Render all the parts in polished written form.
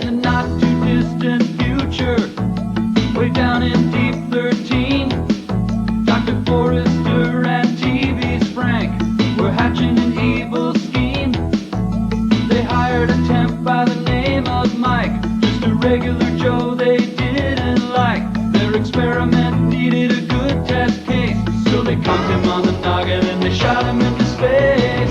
the not-too-distant future, way down in Deep 13, Dr. Forrester and TV's Frank were hatching an evil scheme. They hired a temp by the name of Mike, just a regular Joe they didn't like. Their experiment needed a good test case, so they conked him on the noggin and they shot him into space.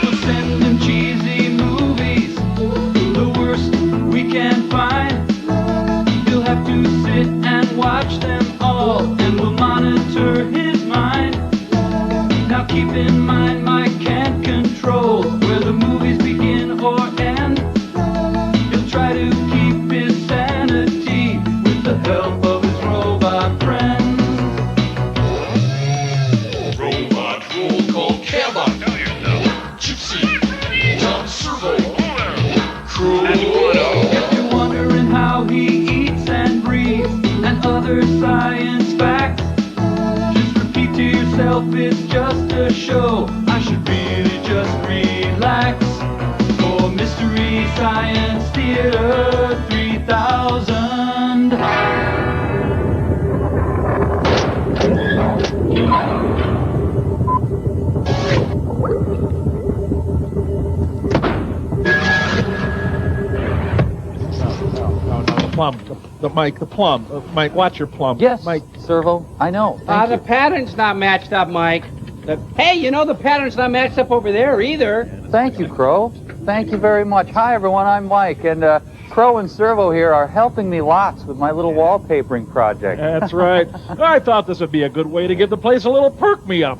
We'll send him cheesy movies, the worst we can find. He'll have to sit and watch them all, and we'll monitor his mind. Now keep in mind, Mike can't control where the movies begin or end. He'll try to keep his sanity with the help of his robot friends. Robot roll call Cabot. Gypsy. Tom Servo. Crew. If you're wondering how he eats and breathes and other science facts, just repeat to yourself, it's just a show. I should really just relax. For Mystery Science Theater 3000. No, the plum. The plum. Mike, watch your plum. Yes, Mike. Servo, I know. Thank The you. pattern's not matched up, Mike. Hey, you know the pattern's not matched up over there either. Thank you, Crow. Thank you very much. Hi, everyone. I'm Mike, and Crow and Servo here are helping me lots with my little wallpapering project. That's right. I thought this would be a good way to give the place a little perk-me-up.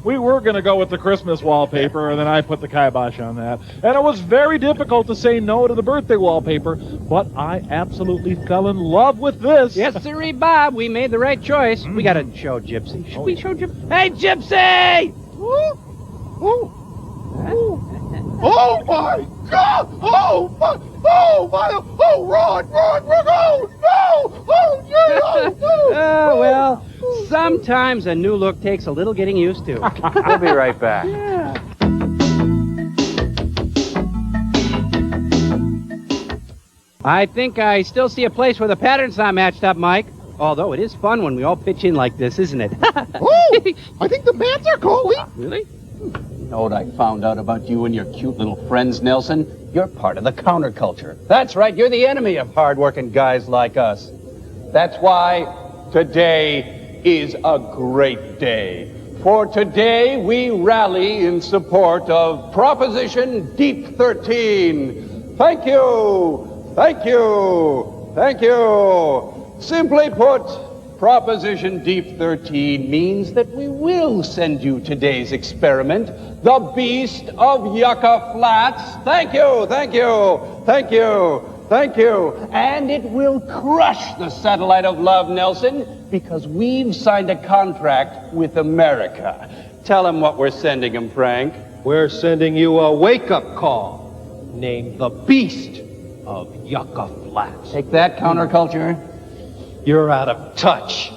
We were going to go with the Christmas wallpaper, and then I put the kibosh on that. And it was very difficult to say no to the birthday wallpaper, but I absolutely fell in love with this. Yes, sirree, Bob. We made the right choice. We got to show Gypsy. Should we show Gypsy? Hey, Gypsy! Woo! Woo! Oh my God! Oh my! Oh my! Oh, run! Oh no! Oh yeah! Well, sometimes a new look takes a little getting used to. We'll be right back. I think I still see a place where the pattern's not matched up, Mike. Although it is fun when we all pitch in like this, isn't it? Oh! I think the bats are calling. Really? You know what I found out about you and your cute little friends, Nelson? You're part of the counterculture. That's right, you're the enemy of hard-working guys like us. That's why today is a great day. For today, we rally in support of Proposition Deep 13. Thank you! Thank you! Thank you! Simply put, Proposition Deep 13 means that we will send you today's experiment, the Beast of Yucca Flats. Thank you, thank you, thank you, thank you. And it will crush the satellite of love, Nelson, because we've signed a contract with America. Tell him what we're sending him, Frank. We're sending you a wake-up call named the Beast of Yucca Flats. Take that, counterculture. You're out of touch,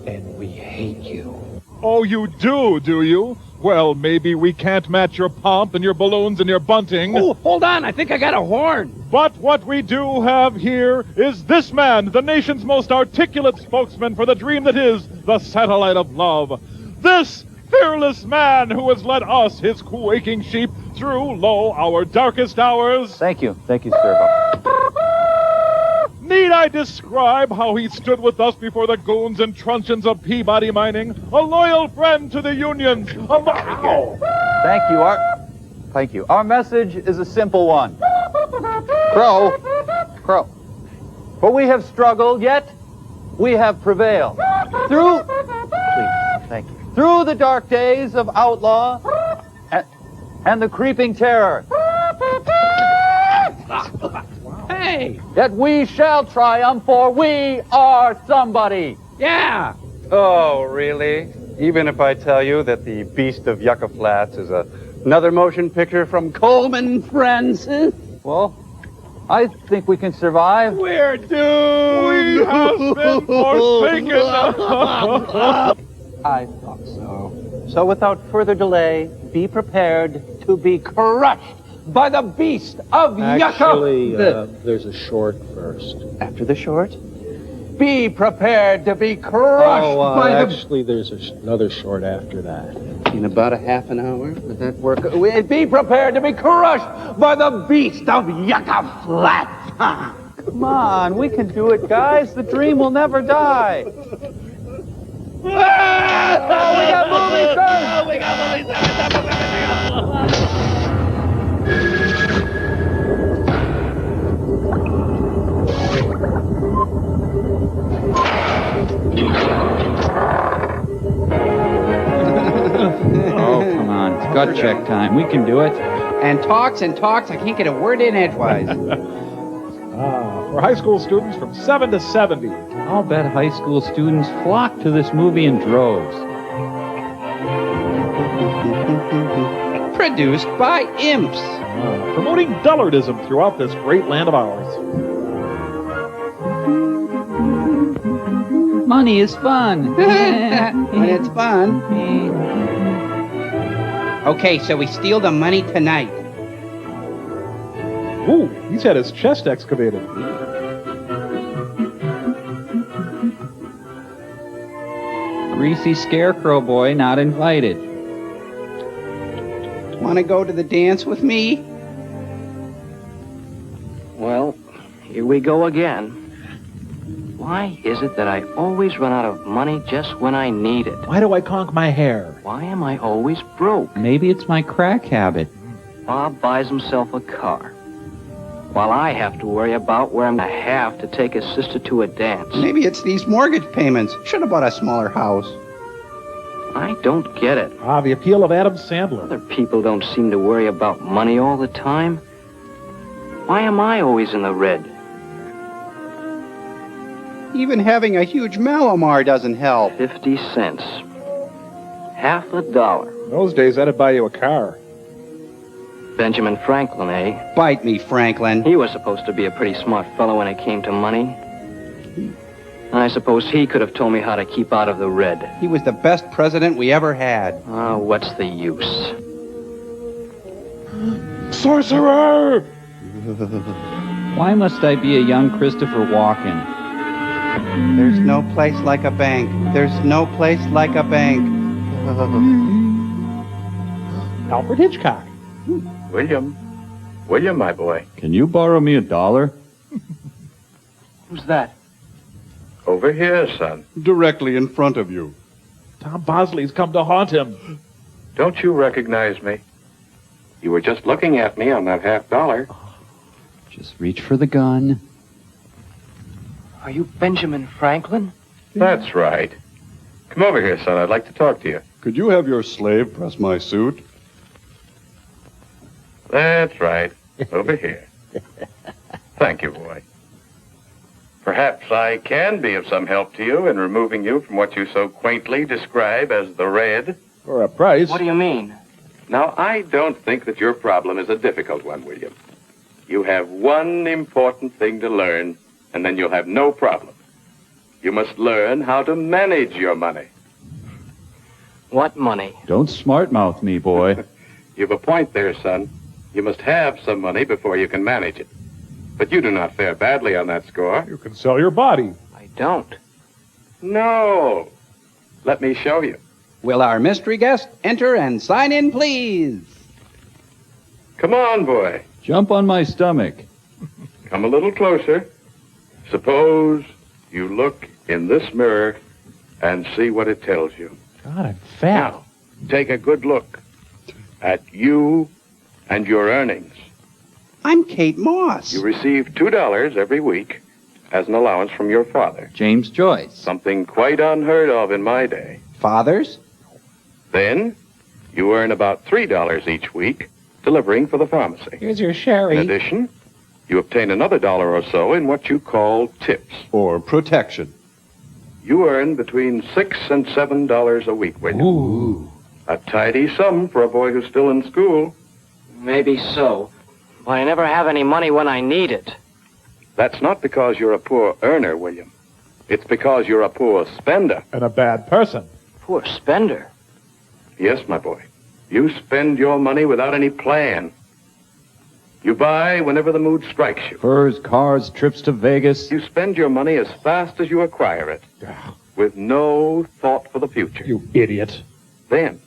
and we hate you. Oh, you do you? Well, maybe we can't match your pomp and your balloons and your bunting. Oh, hold on. I think I got a horn. But what we do have here is this man, the nation's most articulate spokesman for the dream that is the satellite of love. This fearless man who has led us, his quaking sheep, through, our darkest hours. Thank you, Servo. Need I describe how he stood with us before the goons and truncheons of Peabody Mining? A loyal friend to the unions. Thank you. Our message is a simple one. Crow. For we have struggled, yet we have prevailed. Through the dark days of outlaw and the creeping terror. Hey! Yet we shall triumph, for we are somebody. Yeah! Oh, really? Even if I tell you that the Beast of Yucca Flats is another motion picture from Coleman and Friends? Well, I think we can survive. We're doomed! We have been forsaken. I thought so. So without further delay, be prepared to be crushed by the beast of Actually, Yucca. there's a short first. After the short? Be prepared to be crushed by the... Actually, there's another short after that. In about a half an hour, would that work? Be prepared to be crushed by the beast of Yucca Flat. Come on, we can do it, guys. The dream will never die. Oh, we got movies, sir! Oh, we got movies, sir! Oh, come on. It's gut check time. We can do it. And talks. I can't get a word in edgewise. For high school students from 7 to 70. I'll bet high school students flock to this movie in droves. Produced by imps. Promoting dullardism throughout this great land of ours. Money is fun. When it's fun. Okay, so we steal the money tonight. Ooh, he's had his chest excavated. Greasy scarecrow boy not invited. Want to go to the dance with me? Well, here we go again. Why is it that I always run out of money just when I need it? Why do I conk my hair? Why am I always broke? Maybe it's my crack habit. Bob buys himself a car, while I have to worry about where I'm going to have to take his sister to a dance. Maybe it's these mortgage payments. Should have bought a smaller house. I don't get it. The appeal of Adam Sandler. Other people don't seem to worry about money all the time. Why am I always in the red? Even having a huge Malamar doesn't help. 50 cents. Half a dollar. In those days, that'd buy you a car. Benjamin Franklin, eh? Bite me, Franklin. He was supposed to be a pretty smart fellow when it came to money. I suppose he could have told me how to keep out of the red. He was the best president we ever had. Oh, what's the use? Sorcerer! Why must I be a young Christopher Walken? There's no place like a bank. There's no place like a bank. Alfred Hitchcock. William, my boy. Can you borrow me $1? Who's that? Over here, son. Directly in front of you. Tom Bosley's come to haunt him. Don't you recognize me? You were just looking at me on that $50. Just reach for the gun. Are you Benjamin Franklin? That's right. Come over here, son. I'd like to talk to you. Could you have your slave press my suit? That's right. Over here. Thank you, boy. Perhaps I can be of some help to you in removing you from what you so quaintly describe as the red. For a price. What do you mean? Now, I don't think that your problem is a difficult one, William. You have one important thing to learn, and then you'll have no problem. You must learn how to manage your money. What money? Don't smart-mouth me, boy. You've a point there, son. You must have some money before you can manage it. But you do not fare badly on that score. You can sell your body. I don't. No. Let me show you. Will our mystery guest enter and sign in, please? Come on, boy. Jump on my stomach. Come a little closer. Suppose you look in this mirror and see what it tells you. God, I'm fat. Now, take a good look at you and your earnings. I'm Kate Moss. You receive $2 every week as an allowance from your father. James Joyce. Something quite unheard of in my day. Fathers? Then you earn about $3 each week delivering for the pharmacy. Here's your sherry. In addition, you obtain another $1 or so in what you call tips. Or protection. You earn between $6 and $7 a week, William. Ooh. A tidy sum for a boy who's still in school. Maybe so. But I never have any money when I need it. That's not because you're a poor earner, William. It's because you're a poor spender. And a bad person. Poor spender. Yes, my boy. You spend your money without any plan. You buy whenever the mood strikes you. Furs, cars, trips to Vegas. You spend your money as fast as you acquire it, with no thought for the future. You idiot. Then,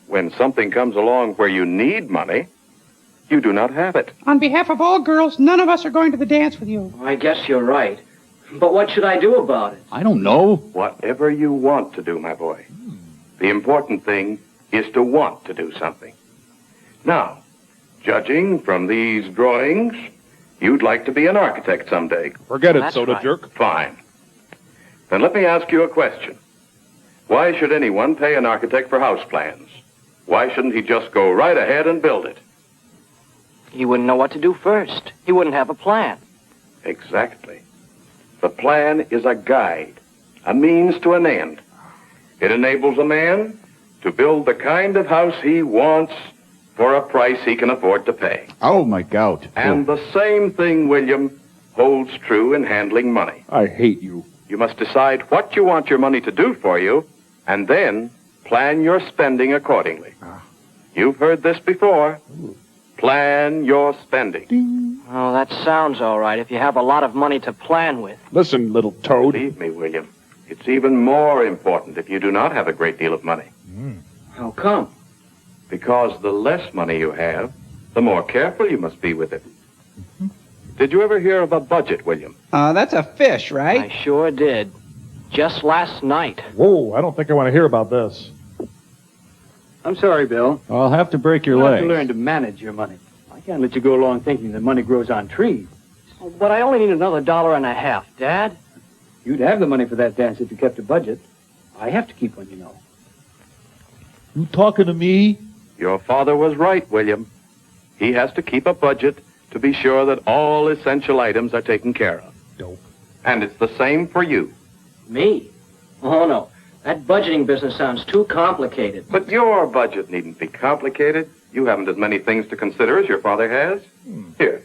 when something comes along where you need money, you do not have it. On behalf of all girls, none of us are going to the dance with you. I guess you're right. But what should I do about it? I don't know. Whatever you want to do, my boy. The important thing is to want to do something. Now, judging from these drawings, you'd like to be an architect someday. Forget it, That's soda right. jerk. Fine. Then let me ask you a question. Why should anyone pay an architect for house plans? Why shouldn't he just go right ahead and build it? He wouldn't know what to do first. He wouldn't have a plan. Exactly. The plan is a guide, a means to an end. It enables a man to build the kind of house he wants for a price he can afford to pay. Oh, my gout. And the same thing, William, holds true in handling money. I hate you. You must decide what you want your money to do for you, and then plan your spending accordingly. You've heard this before. Plan your spending. Oh, that sounds all right if you have a lot of money to plan with. Listen, little toad. Believe me, William, it's even more important if you do not have a great deal of money. How come? Because the less money you have, the more careful you must be with it. Did you ever hear of a budget, William? That's a fish, right? I sure did. Just last night. Whoa, I don't think I want to hear about this. I'm sorry, Bill. I'll have to break your You have leg. to learn to manage your money. I can't let you go along thinking that money grows on trees. But I only need another $1.50, Dad. You'd have the money for that dance if you kept a budget. I have to keep one, you know. You talking to me? Your father was right, William. He has to keep a budget to be sure that all essential items are taken care of. Dope. And it's the same for you. Me? Oh, no. That budgeting business sounds too complicated. But your budget needn't be complicated. You haven't as many things to consider as your father has. Here,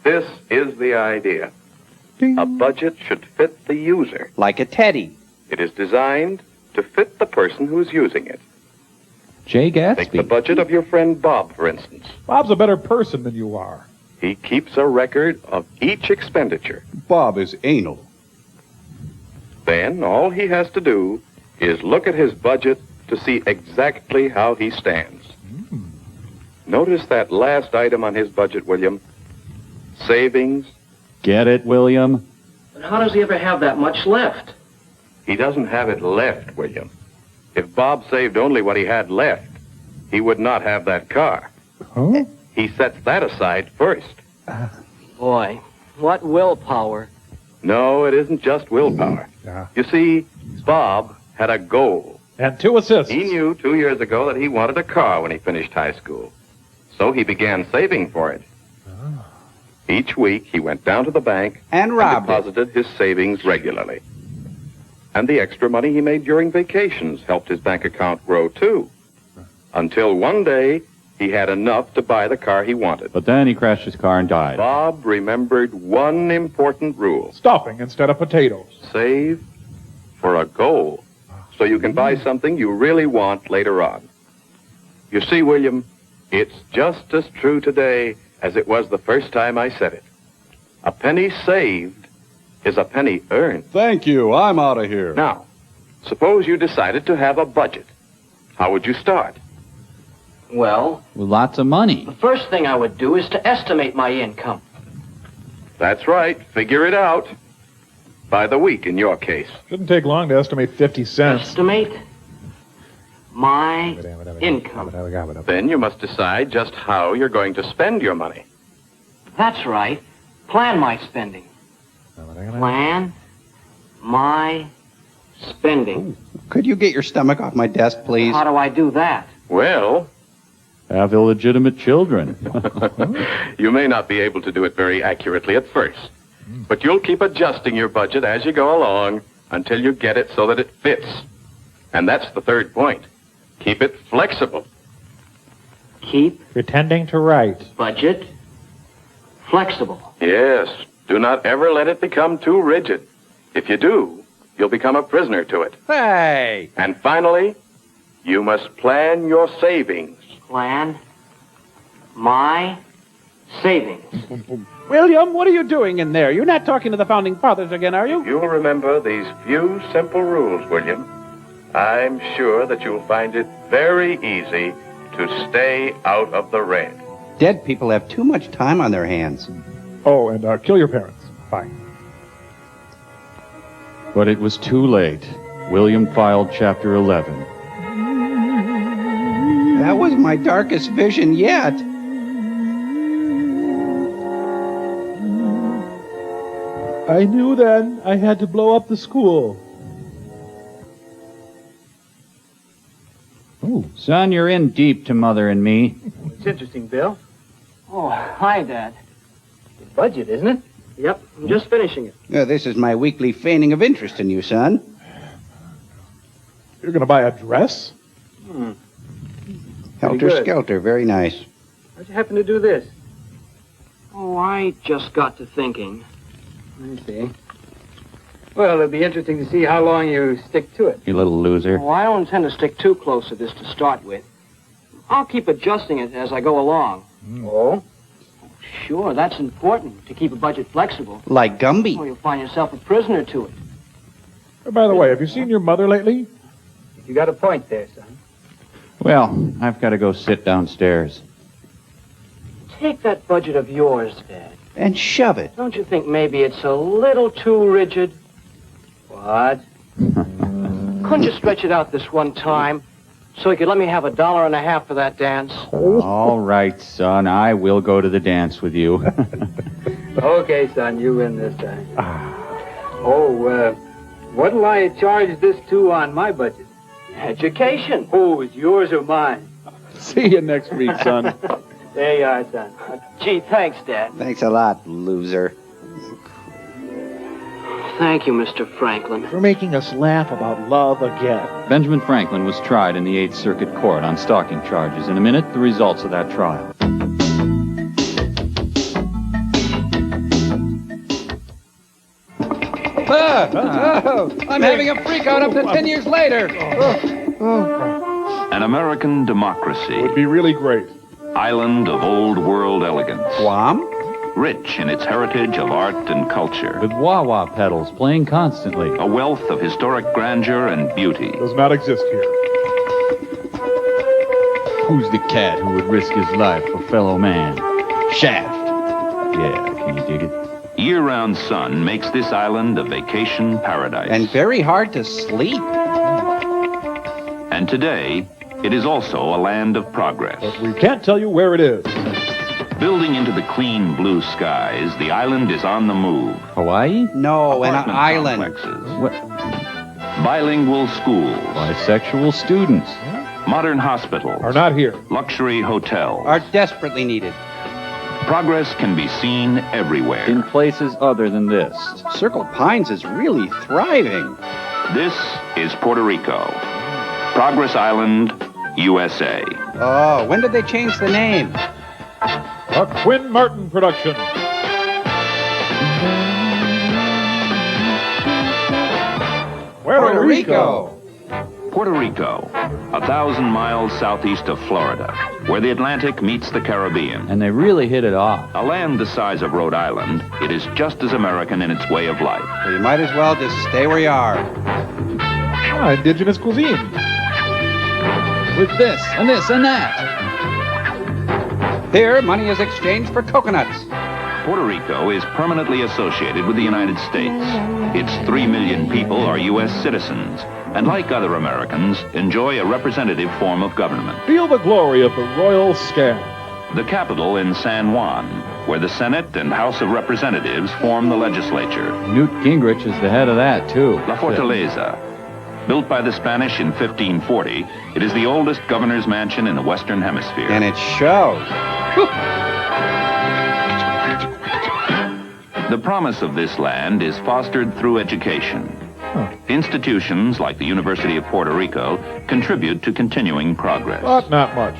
this is the idea. A budget should fit the user. Like a teddy. It is designed to fit the person who's using it. Jay Take the Gatsby. budget of your friend Bob, for instance. Bob's a better person than you are. He keeps a record of each expenditure. Bob is anal. Then all he has to do is look at his budget to see exactly how he stands. Notice that last item on his budget, William. Savings. Get it, William? But how does he ever have that much left? He doesn't have it left, William. If Bob saved only what he had left, he would not have that car. Huh? He sets that aside first. Boy, what willpower. No, it isn't just willpower. Yeah. You see, Bob had a goal. And 2 assists. He knew 2 years ago that he wanted a car when he finished high school. So he began saving for it. Each week, he went down to the bank And robbed it. deposited his savings regularly. And the extra money he made during vacations helped his bank account grow, too. Until one day, he had enough to buy the car he wanted. But then he crashed his car and died. Bob remembered one important rule. Stuffing instead of potatoes. Save for a goal, so you can buy something you really want later on. You see, William, it's just as true today as it was the first time I said it. A penny saved is a penny earned. Thank you. I'm out of here. Now, suppose you decided to have a budget. How would you start? Well, With lots of money. the first thing I would do is to estimate my income. That's right. Figure it out. By the week, in your case. Shouldn't take long to estimate 50 cents. Estimate my income. Then you must decide just how you're going to spend your money. That's right. Plan my spending. Plan my spending. Could you get your stomach off my desk, please? How do I do that? Well, Have illegitimate children. you may not be able to do it very accurately at first, but you'll keep adjusting your budget as you go along until you get it so that it fits. And that's the third point. Keep it flexible. Keep Pretending to write. budget flexible. Yes, do not ever let it become too rigid. If you do, you'll become a prisoner to it. Hey! And finally, you must plan your savings. Plan my Saving. William, what are you doing in there? You're not talking to the Founding Fathers again, are you? You'll remember these few simple rules, William. I'm sure that you'll find it very easy to stay out of the red. Dead people have too much time on their hands. Oh, and kill your parents. Fine. But it was too late. William filed Chapter 11. That was my darkest vision yet. I knew then I had to blow up the school. Ooh, son, you're in deep to Mother and me. It's interesting, Bill. Oh, hi, Dad. The budget, isn't it? Yep, I'm just finishing it. This is my weekly feigning of interest in you, son. You're going to buy a dress? Helter-skelter, very nice. How'd you happen to do this? Oh, I just got to thinking. I see. Well, it'll be interesting to see how long you stick to it. You little loser. Oh, I don't intend to stick too close to this to start with. I'll keep adjusting it as I go along. Oh? Sure, that's important, to keep a budget flexible. Like Gumby. Or you'll find yourself a prisoner to it. Oh, by the way, have you seen your mother lately? You got a point there, son. Well, I've got to go sit downstairs. Take that budget of yours, Dad. And shove it. Don't you think maybe it's a little too rigid? What? Couldn't you stretch it out this one time so you could let me have $1.50 for that dance? All right, son, I will go to the dance with you. Okay, son, you win this time. What'll I charge this to on my budget? Education. Oh, it's yours or mine? See you next week, son. There you are, son. Gee, thanks, Dad. Thanks a lot, loser. Thank you, Mr. Franklin. For making us laugh about love again. Benjamin Franklin was tried in the 8th Circuit Court on stalking charges. In a minute, the results of that trial. I'm having a freak out up to 10 years later. An American democracy. Would be really great. Island of old world elegance. Guam? Rich in its heritage of art and culture. With wah-wah pedals playing constantly. A wealth of historic grandeur and beauty. Does not exist here. Who's the cat who would risk his life for fellow man? Shaft. Yeah, can you dig it? Year-round sun makes this island a vacation paradise. And very hard to sleep. And today, it is also a land of progress. But we can't tell you where it is. Building into the clean blue skies, the island is on the move. Hawaii? No, an Apartment island. complexes. What? Bilingual schools. Bisexual students. Modern hospitals. Are not here. Luxury hotels. Are desperately needed. Progress can be seen everywhere. In places other than this. Circle Pines is really thriving. This is Puerto Rico. Progress Island, USA. Oh, when did they change the name? A Quinn Martin production. Puerto Rico. Puerto Rico, 1,000 miles southeast of Florida, where the Atlantic meets the Caribbean. And they really hit it off. A land the size of Rhode Island, it is just as American in its way of life. So you might as well just stay where you are. Indigenous cuisine. With this and this and that. Here, money is exchanged for coconuts. Puerto Rico is permanently associated with the United States. Its 3 million people are U.S. citizens, and like other Americans, enjoy a representative form of government. Feel the glory of the royal scam. The capital in San Juan, where the Senate and House of Representatives form the legislature. Newt Gingrich is the head of that, too. La Fortaleza. Built by the Spanish in 1540, it is the oldest governor's mansion in the Western Hemisphere. And it shows. The promise of this land is fostered through education. Institutions like the University of Puerto Rico contribute to continuing progress. But not much.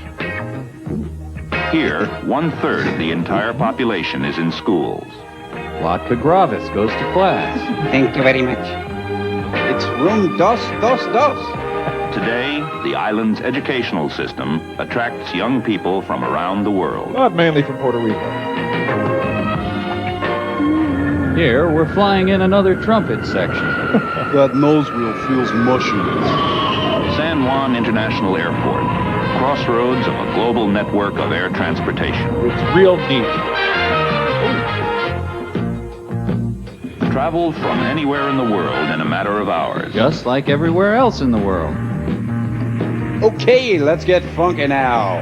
Here, 1/3 of the entire population is in schools. Latka Gravis goes to class. Thank you very much. It's room 222. Today, the island's educational system attracts young people from around the world. But mainly from Puerto Rico. Here, we're flying in another trumpet section. That nose wheel feels mushy. San Juan International Airport, crossroads of a global network of air transportation. It's real neat. Travel from anywhere in the world in a matter of hours. Just like everywhere else in the world. Okay, let's get funky now.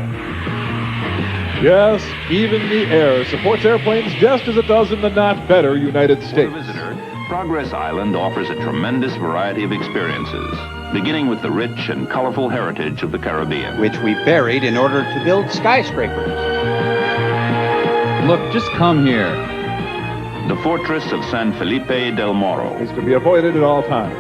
Yes, even the air supports airplanes just as it does in the not better United For States. the visitor, Progress Island offers a tremendous variety of experiences, beginning with the rich and colorful heritage of the Caribbean. Which we buried in order to build skyscrapers. Look, just come here. The fortress of San Felipe del Morro. Is to be avoided at all times.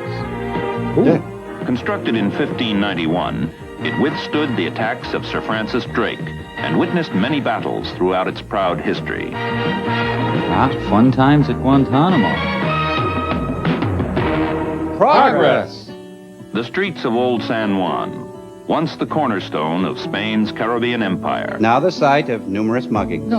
Ooh. Constructed in 1591, it withstood the attacks of Sir Francis Drake and witnessed many battles throughout its proud history. Ah, fun times at Guantanamo. Progress! The streets of Old San Juan, once the cornerstone of Spain's Caribbean empire. Now the site of numerous muggings.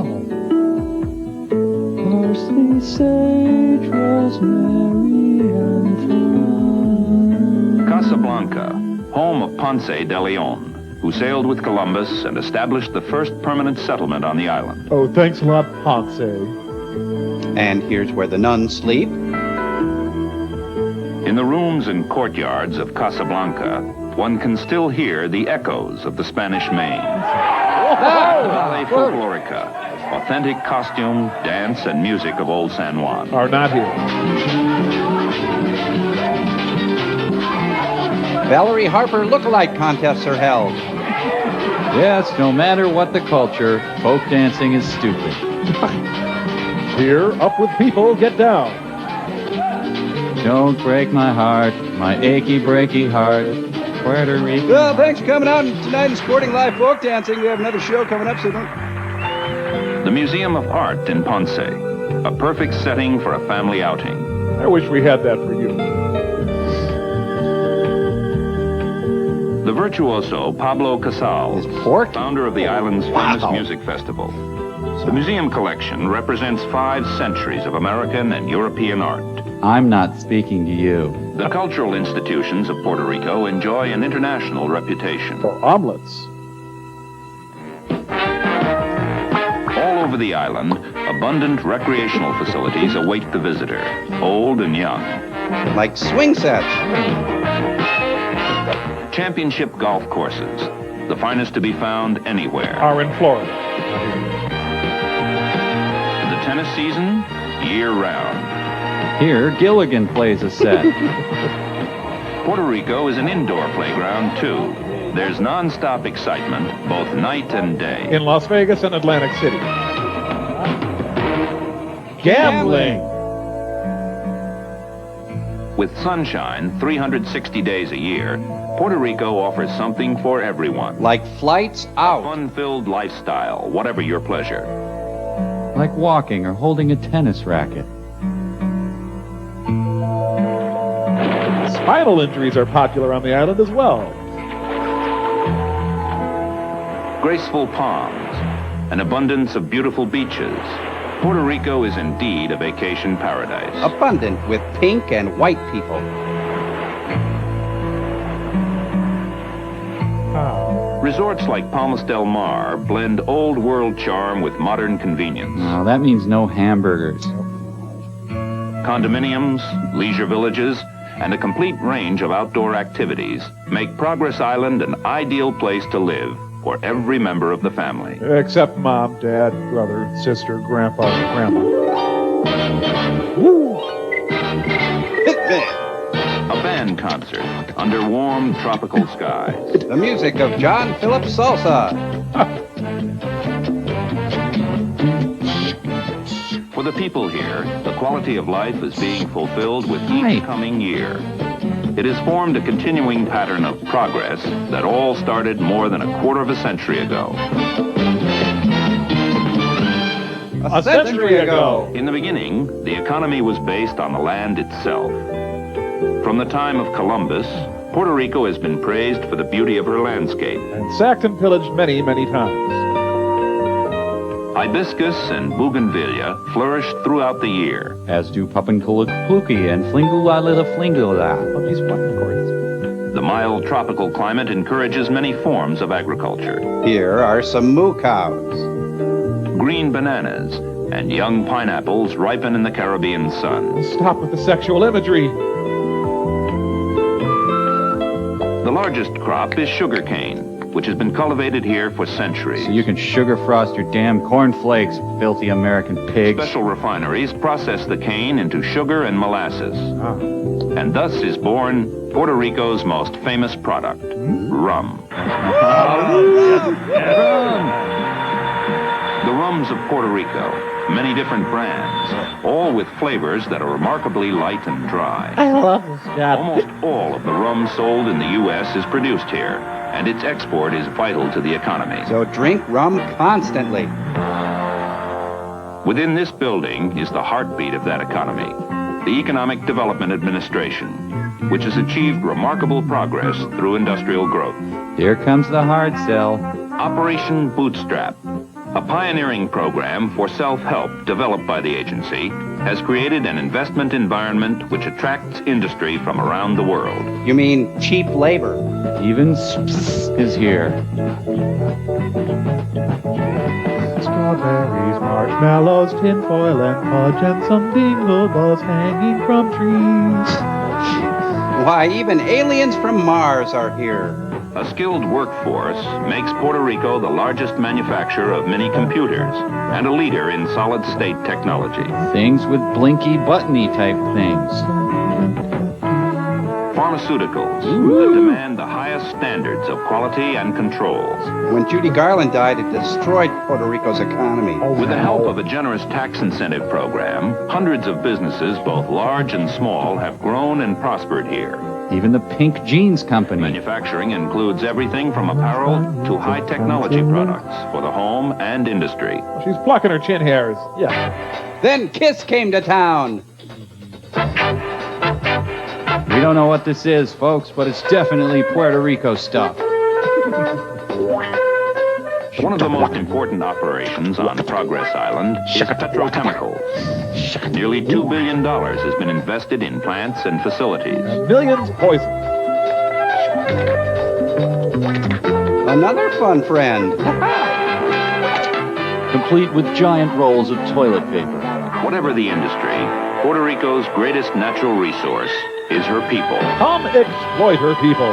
Parsley, sage, rosemary, and thyme. Casablanca, home of Ponce de Leon, who sailed with Columbus and established the first permanent settlement on the island. Oh, thanks a lot, Ponce. And here's where the nuns sleep. In the rooms and courtyards of Casablanca, one can still hear the echoes of the Spanish Main. Ballet Folklorica, authentic costume, dance, and music of Old San Juan. Are not here. Valerie Harper look-alike contests are held. Yes, no matter what the culture, folk dancing is stupid. Here, up with people, get down. Don't break my heart, my achy, breaky heart. Puerto Rico. Well, thanks for coming out tonight and supporting live folk dancing. We have another show coming up, so don't... The Museum of Art in Ponce, a perfect setting for a family outing. I wish we had that for you. The virtuoso Pablo Casals, founder of the island's famous music festival. The museum collection represents 5 centuries of American and European art. I'm not speaking to you. The cultural institutions of Puerto Rico enjoy an international reputation. For omelets. All over the island, abundant recreational facilities await the visitor, old and young. Like swing sets. Championship golf courses, the finest to be found anywhere. Are in Florida. The tennis season, year-round. Here, Gilligan plays a set. Puerto Rico is an indoor playground, too. There's non-stop excitement, both night and day. In Las Vegas and Atlantic City. Gambling! With sunshine 360 days a year, Puerto Rico offers something for everyone. Like flights out. Fun-filled lifestyle, whatever your pleasure. Like walking or holding a tennis racket. Spinal injuries are popular on the island as well. Graceful palms, an abundance of beautiful beaches. Puerto Rico is indeed a vacation paradise. Abundant with pink and white people. Resorts like Palmas del Mar blend old world charm with modern convenience. No, that means no hamburgers. Condominiums, leisure villages, and a complete range of outdoor activities make Progress Island an ideal place to live for every member of the family. Except Mom, Dad, brother, sister, Grandpa, and Grandma. Woo! Hitman! A band concert under warm tropical skies. The music of John Philip Salsa. For the people here, the quality of life is being fulfilled with each coming year. It has formed a continuing pattern of progress that all started more than a quarter of a century ago. A century ago! In the beginning, the economy was based on the land itself. From the time of Columbus, Puerto Rico has been praised for the beauty of her landscape. And sacked and pillaged many, many times. Hibiscus and bougainvillea flourish throughout the year. As do Papankuluki and Flingula Flingula. Oh, these button cords. The mild tropical climate encourages many forms of agriculture. Here are some moo cows. Green bananas and young pineapples ripen in the Caribbean sun. Stop with the sexual imagery. The largest crop is sugarcane, which has been cultivated here for centuries. So you can sugar frost your damn cornflakes, filthy American pigs. Special refineries process the cane into sugar and molasses. And thus is born Puerto Rico's most famous product, rum. The rums of Puerto Rico, many different brands, all with flavors that are remarkably light and dry. I love this job. Almost all of the rum sold in the U.S. is produced here, and its export is vital to the economy. So drink rum constantly. Within this building is the heartbeat of that economy, the Economic Development Administration, which has achieved remarkable progress through industrial growth. Here comes the hard sell. Operation Bootstrap, a pioneering program for self-help developed by the agency, has created an investment environment which attracts industry from around the world. You mean cheap labor? Even is here. Strawberries, marshmallows, tinfoil and fudge, and some dingle balls hanging from trees. Why, even aliens from Mars are here. A skilled workforce makes Puerto Rico the largest manufacturer of mini computers and a leader in solid-state technology. Things with blinky, buttony type things. Pharmaceuticals that demand the highest standards of quality and controls. When Judy Garland died, it destroyed Puerto Rico's economy. With the help of a generous tax incentive program, hundreds of businesses, both large and small, have grown and prospered here. Even the Pink Jeans Company. Manufacturing includes everything from apparel to high-technology products for the home and industry. She's plucking her chin hairs. Yeah. Then Kiss came to town. We don't know what this is, folks, but it's definitely Puerto Rico stuff. One of the most important operations on Progress Island is petrochemicals. Nearly $2 billion has been invested in plants and facilities. And millions poisoned. Another fun friend. Complete with giant rolls of toilet paper. Whatever the industry, Puerto Rico's greatest natural resource is her people. Come exploit her people.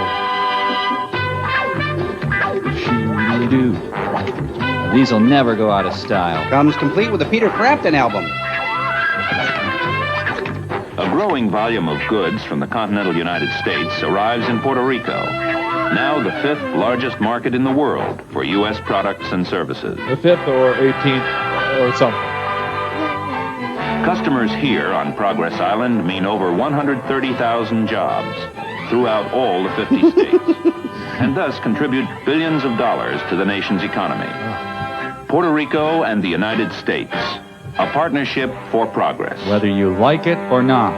Shoo-doo. These'll never go out of style. Comes complete with a Peter Frampton album. A growing volume of goods from the continental United States arrives in Puerto Rico, now the 5th largest market in the world for U.S. products and services. The 5th or 18th or something. Customers here on Progress Island mean over 130,000 jobs throughout all the 50 states, and thus contribute billions of dollars to the nation's economy. Puerto Rico and the United States, a partnership for progress. Whether you like it or not.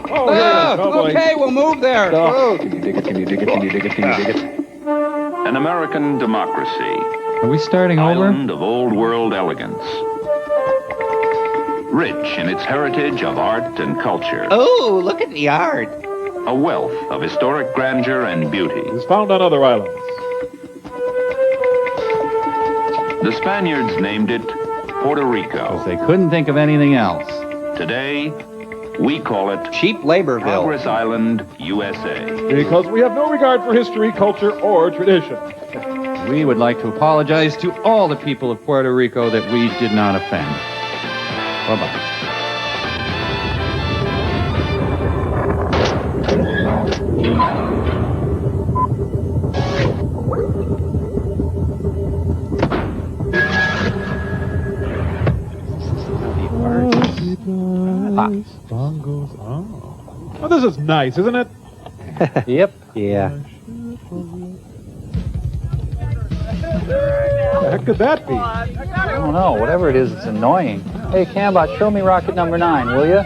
Okay, we'll move there. Can you dig it? Can you dig it? Can you dig it? Can you dig it? An American democracy. Are we starting over? Island of old world elegance. Rich in its heritage of art and culture. Oh, look at the art. A wealth of historic grandeur and beauty. It's found on other islands. The Spaniards named it Puerto Rico. They couldn't think of anything else. Today, we call it Cheap Laborville. Progress Island, USA. Because we have no regard for history, culture, or tradition. We would like to apologize to all the people of Puerto Rico that we did not offend. Bye-bye. Oh, this is nice, isn't it? Yep. Yeah. What the heck could that be? I don't know. Whatever it is, it's annoying. Hey, Cambot, show me rocket number 9, will you?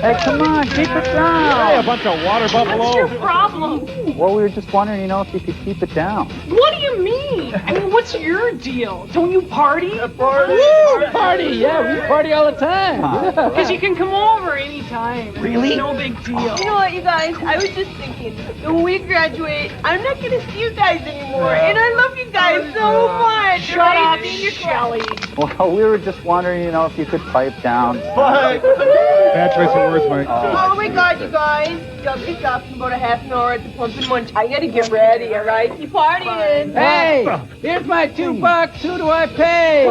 Hey, come on, keep it down. Hey, a bunch of water buffalo. What's your problem? Well, we were just wondering, if you could keep it down. What do you me? I mean, what's your deal? Don't you party? Woo! Party! Yeah, we party all the time. Because you can come over anytime. Really? No big deal. You know what, you guys? I was just thinking, when we graduate, I'm not going to see you guys anymore. And I love you guys so much. Shut up, Shelly. Well, we were just wondering, if you could pipe down. Bad choice of words, Mike. Oh my God, you guys. Doug is off in about a half an hour at the pump in Munch. I gotta get ready, all right? Keep partying. Hey, here's my $2. Who do I pay?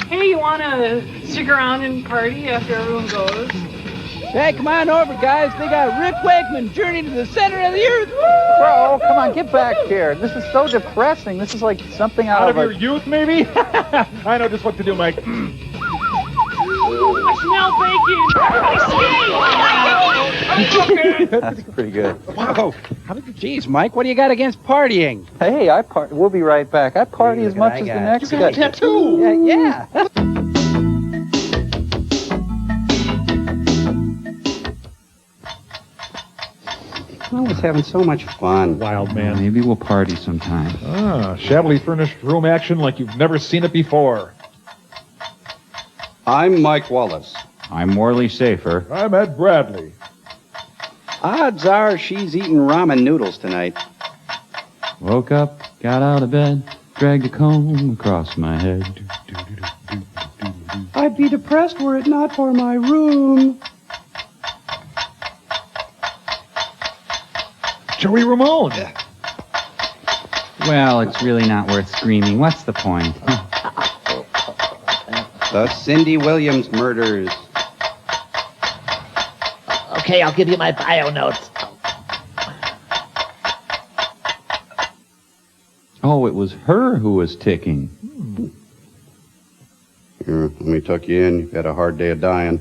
Hey, you want to stick around and party after everyone goes? Hey, come on over, guys. They got Rick Wakeman, Journey to the Center of the Earth. Bro, come on, get back here. This is so depressing. This is like something out of your youth, maybe? I know just what to do, Mike. I smell bacon. That's pretty good. Whoa. Geez, Mike, what do you got against partying? Hey, we'll be right back. I party as much as the next guy. You got a tattoo. Yeah. I was having so much fun. Wild man. Maybe we'll party sometime. Shabbily furnished room action like you've never seen it before. I'm Mike Wallace. I'm Morley Safer. I'm Ed Bradley. Odds are she's eating ramen noodles tonight. Woke up, got out of bed, dragged a comb across my head. I'd be depressed were it not for my room. Joey Ramone. Well, it's really not worth screaming. What's the point? The Cindy Williams murders. Okay, I'll give you my bio notes. Oh, it was her who was ticking. Here, let me tuck you in. You've had a hard day of dying.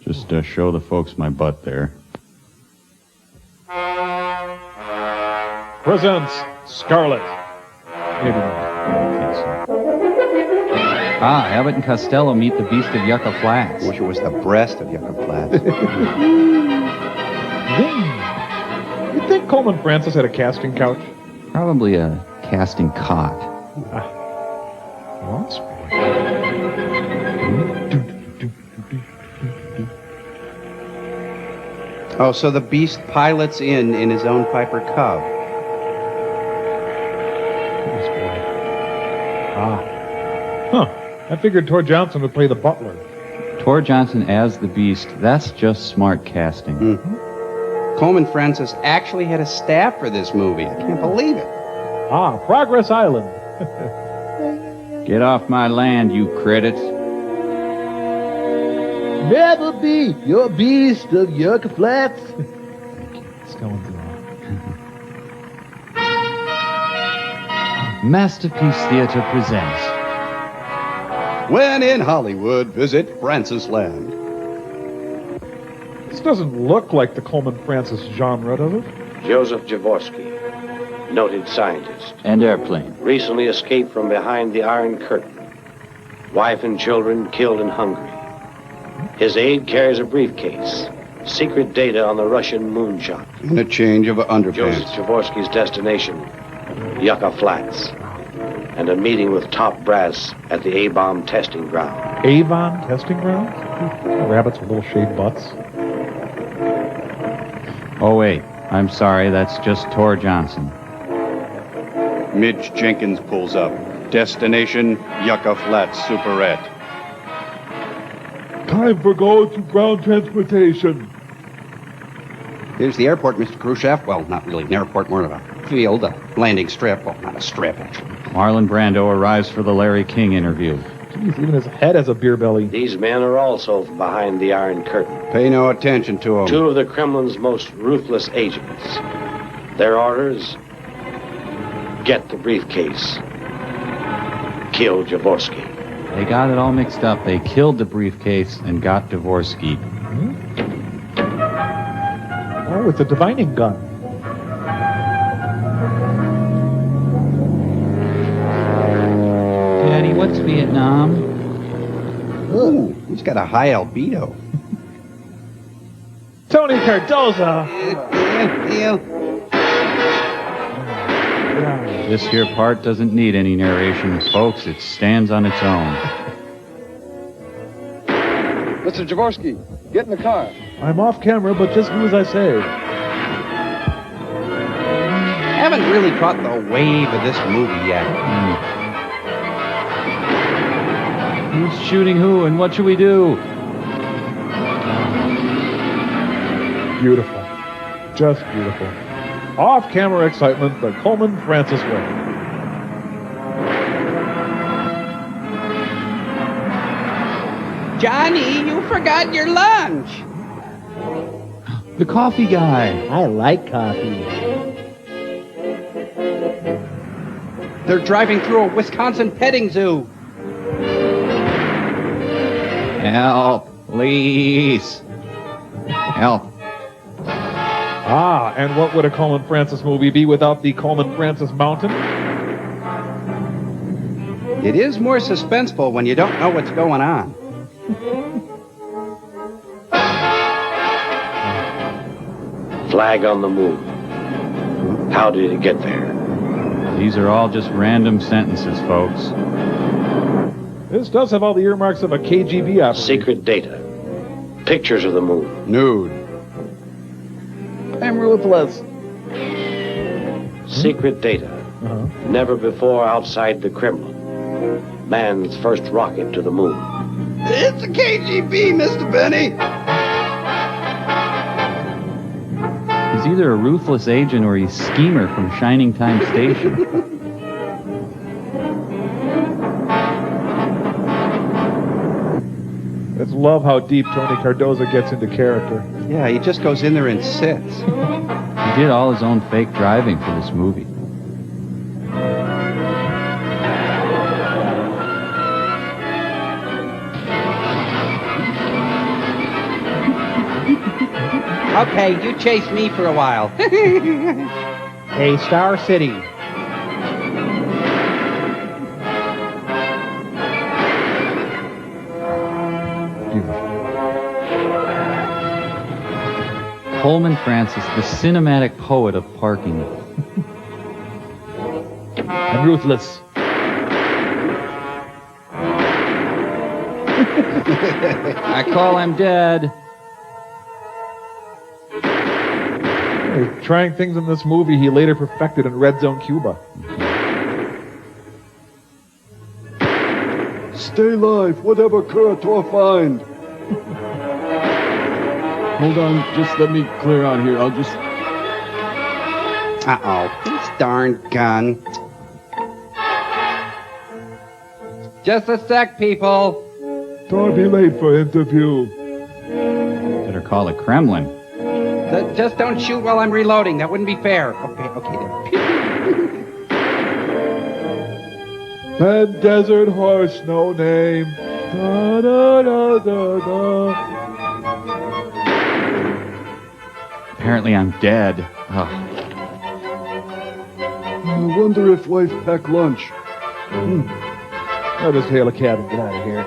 Just show the folks my butt there. Presents Scarlet. Maybe not. Abbott and Costello meet the beast of Yucca Flats. Wish it was the breast of Yucca Flats. You think Coleman Francis had a casting couch? Probably a casting cot. What? Oh, so the beast pilots in his own Piper Cub. Huh. I figured Tor Johnson would play the butler. Tor Johnson as the beast. That's just smart casting. Mm-hmm. Coleman Francis actually had a staff for this movie. I can't believe it. Progress Island. Get off my land, you credits. Never be your beast of Yucca Flats. It's going too long. Masterpiece Theater presents When in Hollywood, visit Francis Land. This doesn't look like the Coleman Francis genre, does it? Joseph Jaworski, noted scientist. And airplane. Recently escaped from behind the Iron Curtain. Wife and children killed in Hungary. His aide carries a briefcase. Secret data on the Russian moonshot. And a change of underpants. Joseph Jaworski's destination, Yucca Flats. And a meeting with top brass at the A-bomb testing ground. Avon testing grounds? Rabbits with little shaved butts. Oh, wait. I'm sorry. That's just Tor Johnson. Midge Jenkins pulls up. Destination, Yucca Flats Superette. Time for going to ground transportation. Here's the airport, Mr. Khrushchev. Well, not really an airport, more of a field, a landing strip. Well, not a strip, actually. Marlon Brando arrives for the Larry King interview. Jeez, even his head has a beer belly. These men are also behind the Iron Curtain. Pay no attention to them. Two of the Kremlin's most ruthless agents. Their orders: get the briefcase. Kill Jaworski. They got it all mixed up. They killed the briefcase and got Dvorsky. Oh, it's a divining gun. Daddy, what's Vietnam? Ooh, he's got a high albedo. Tony Cardoza. This here part doesn't need any narration, folks. It stands on its own. Mr. Jaworski, get in the car. I'm off camera, but just do as I say. I haven't really caught the wave of this movie yet. Who's shooting who, and what should we do? Beautiful. Just beautiful. Off-camera excitement the Coleman Francis way. Johnny, you forgot your lunch. The coffee guy. I like coffee. They're driving through a Wisconsin petting zoo. Help, please. Help. Ah, and what would a Coleman Francis movie be without the Coleman Francis Mountain? It is more suspenseful when you don't know what's going on. Flag on the moon. How did it get there? These are all just random sentences, folks. This does have all the earmarks of a KGB operation. Secret data. Pictures of the moon. Nude. I'm ruthless. Secret data. Never before outside the Kremlin. Man's first rocket to the moon. It's the KGB, Mr. Benny. He's either a ruthless agent or he's schemer from Shining Time Station. It's love how deep Tony Cardoza gets into character. Yeah, he just goes in there and sits. He did all his own fake driving for this movie. Okay, you chase me for a while. A Star City. Coleman Francis, the cinematic poet of parking. I'm ruthless. I call him dead. He's trying things in this movie he later perfected in Red Zone Cuba. Stay alive, whatever Curator find. Hold on, just let me clear out here. I'll just... Uh-oh, this darn gun. Just a sec, people. Don't be late for interview. Better call it Kremlin. Just don't shoot while I'm reloading. That wouldn't be fair. Okay there. And desert horse, no name. Da, da, da, da, da. Apparently I'm dead. Oh. I wonder if wife packed lunch. I'll just hail a cab and get out of here.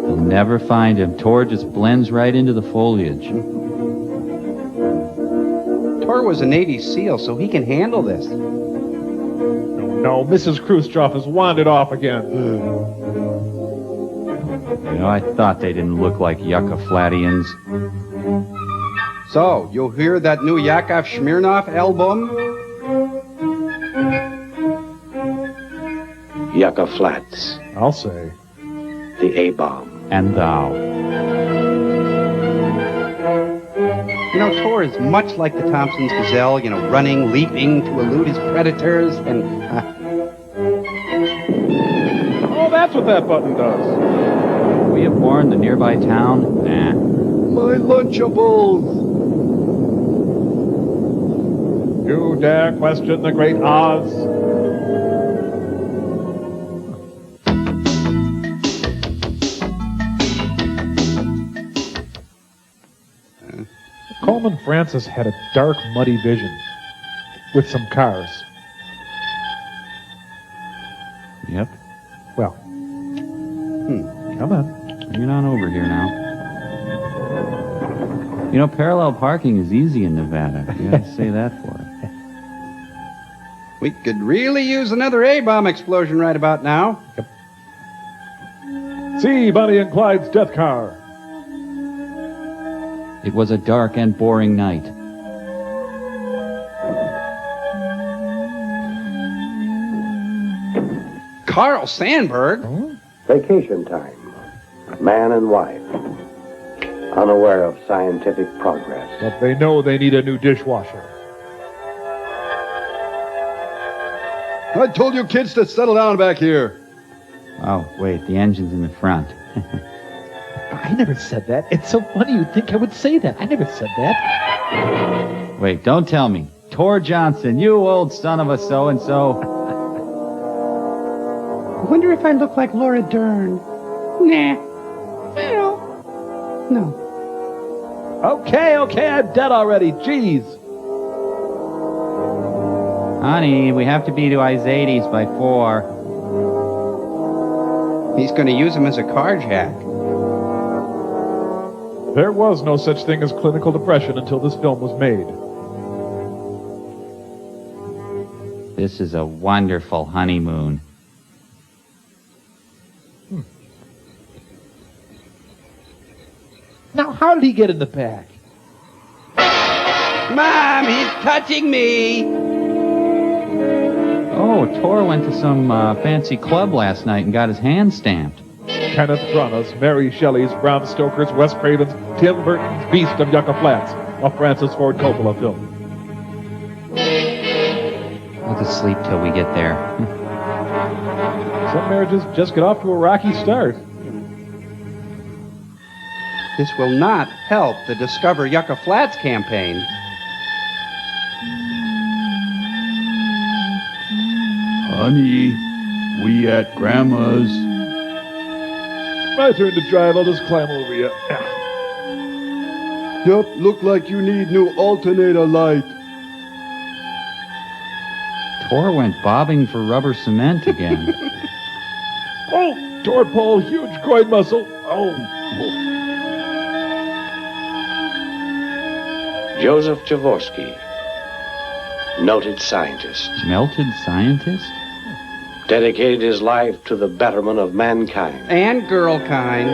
You'll never find him. Tor just blends right into the foliage. Tor was a Navy SEAL, so he can handle this. No, Mrs. Khrushchev has wandered off again. You know, I thought they didn't look like Yucca Flatians. So, you'll hear that new Yakov Smirnoff album? Yucca Flats. I'll say. The A-bomb. And thou. You know, Tor is much like the Thompson's gazelle, you know, running, leaping to elude his predators, and... Oh, that's what that button does. Were you born in the nearby town? Nah. My Lunchables! You dare question the great Oz? Coleman Francis had a dark, muddy vision with some cars. Yep. Well, come on. Bring it on over here now. You know, parallel parking is easy in Nevada. You gotta say that for it. We could really use another A-bomb explosion right about now. See Bonnie and Clyde's death car. It was a dark and boring night. Carl Sandburg? Vacation time. Man and wife. Unaware of scientific progress. But they know they need a new dishwasher. I told you kids to settle down back here. Oh, wait, the engine's in the front. I never said that. It's so funny you'd think I would say that. I never said that. Wait, don't tell me. Tor Johnson, you old son of a so-and-so. I wonder if I look like Laura Dern. Nah. No. Okay, I'm dead already. Jeez. Honey, we have to be to Izades by 4. He's going to use him as a carjack. There was no such thing as clinical depression until this film was made. This is a wonderful honeymoon. Now, how did he get in the back? Mom, he's touching me. Oh, Tor went to some fancy club last night and got his hand stamped. Kenneth Branagh's, Mary Shelley's, Bram Stoker's, Wes Craven's, Tim Burton's Beast of Yucca Flats, a Francis Ford Coppola film. I'll just sleep till we get there. Some marriages just get off to a rocky start. This will not help the Discover Yucca Flats campaign. Honey, we at Grandma's. My turn to drive. I'll just climb over you. Yup, look like you need new alternator light. Tor went bobbing for rubber cement again. Oh, Tor pole, huge groin muscle. Oh. Joseph Jaworski, noted scientist. Melted scientist? Dedicated his life to the betterment of mankind. And girl kind.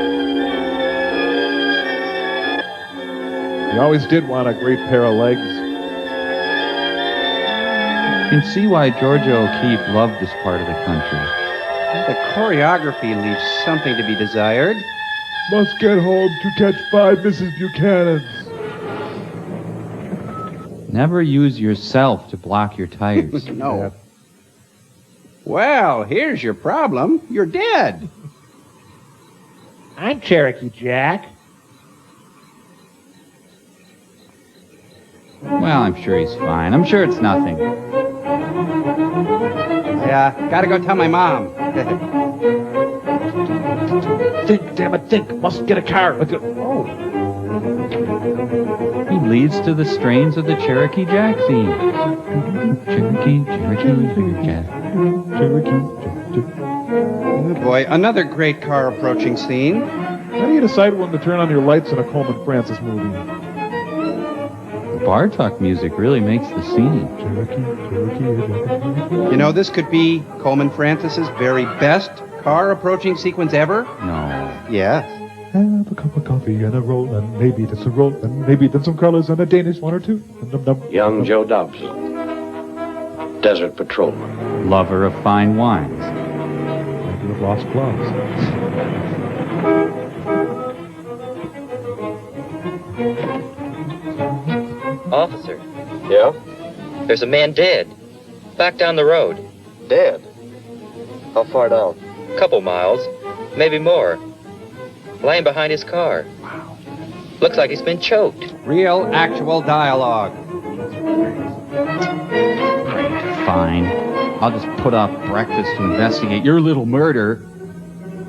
He always did want a great pair of legs. You can see why Georgia O'Keeffe loved this part of the country. The choreography leaves something to be desired. Must get home to catch 5 Mrs. Buchanan's. Never use yourself to block your tires. No. Well, here's your problem. You're dead. I'm Cherokee Jack. Well, I'm sure he's fine. I'm sure it's nothing. Yeah, gotta go tell my mom. Think, damn it, think. Must get a car. Oh. He leads to the strains of the Cherokee Jack theme. Cherokee, Jack. Cherokee. Oh boy, another great car approaching scene. How do you decide when to turn on your lights in a Coleman Francis movie? The Bartok music really makes the scene. You know, this could be Coleman Francis's very best car approaching sequence ever. No. Yes. Have a cup of coffee and a roll, and maybe just a roll, and maybe then some colors and a Danish one or two. Young Joe Dobson, desert patrolman. Lover of fine wines. Maybe of lost gloves. Officer, Yeah? there's a man dead. Back down the road. Dead? How far down? Couple miles, maybe more. Lying behind his car. Wow. Looks like he's been choked. Real, actual dialogue. Fine. I'll just put off breakfast to investigate your little murder.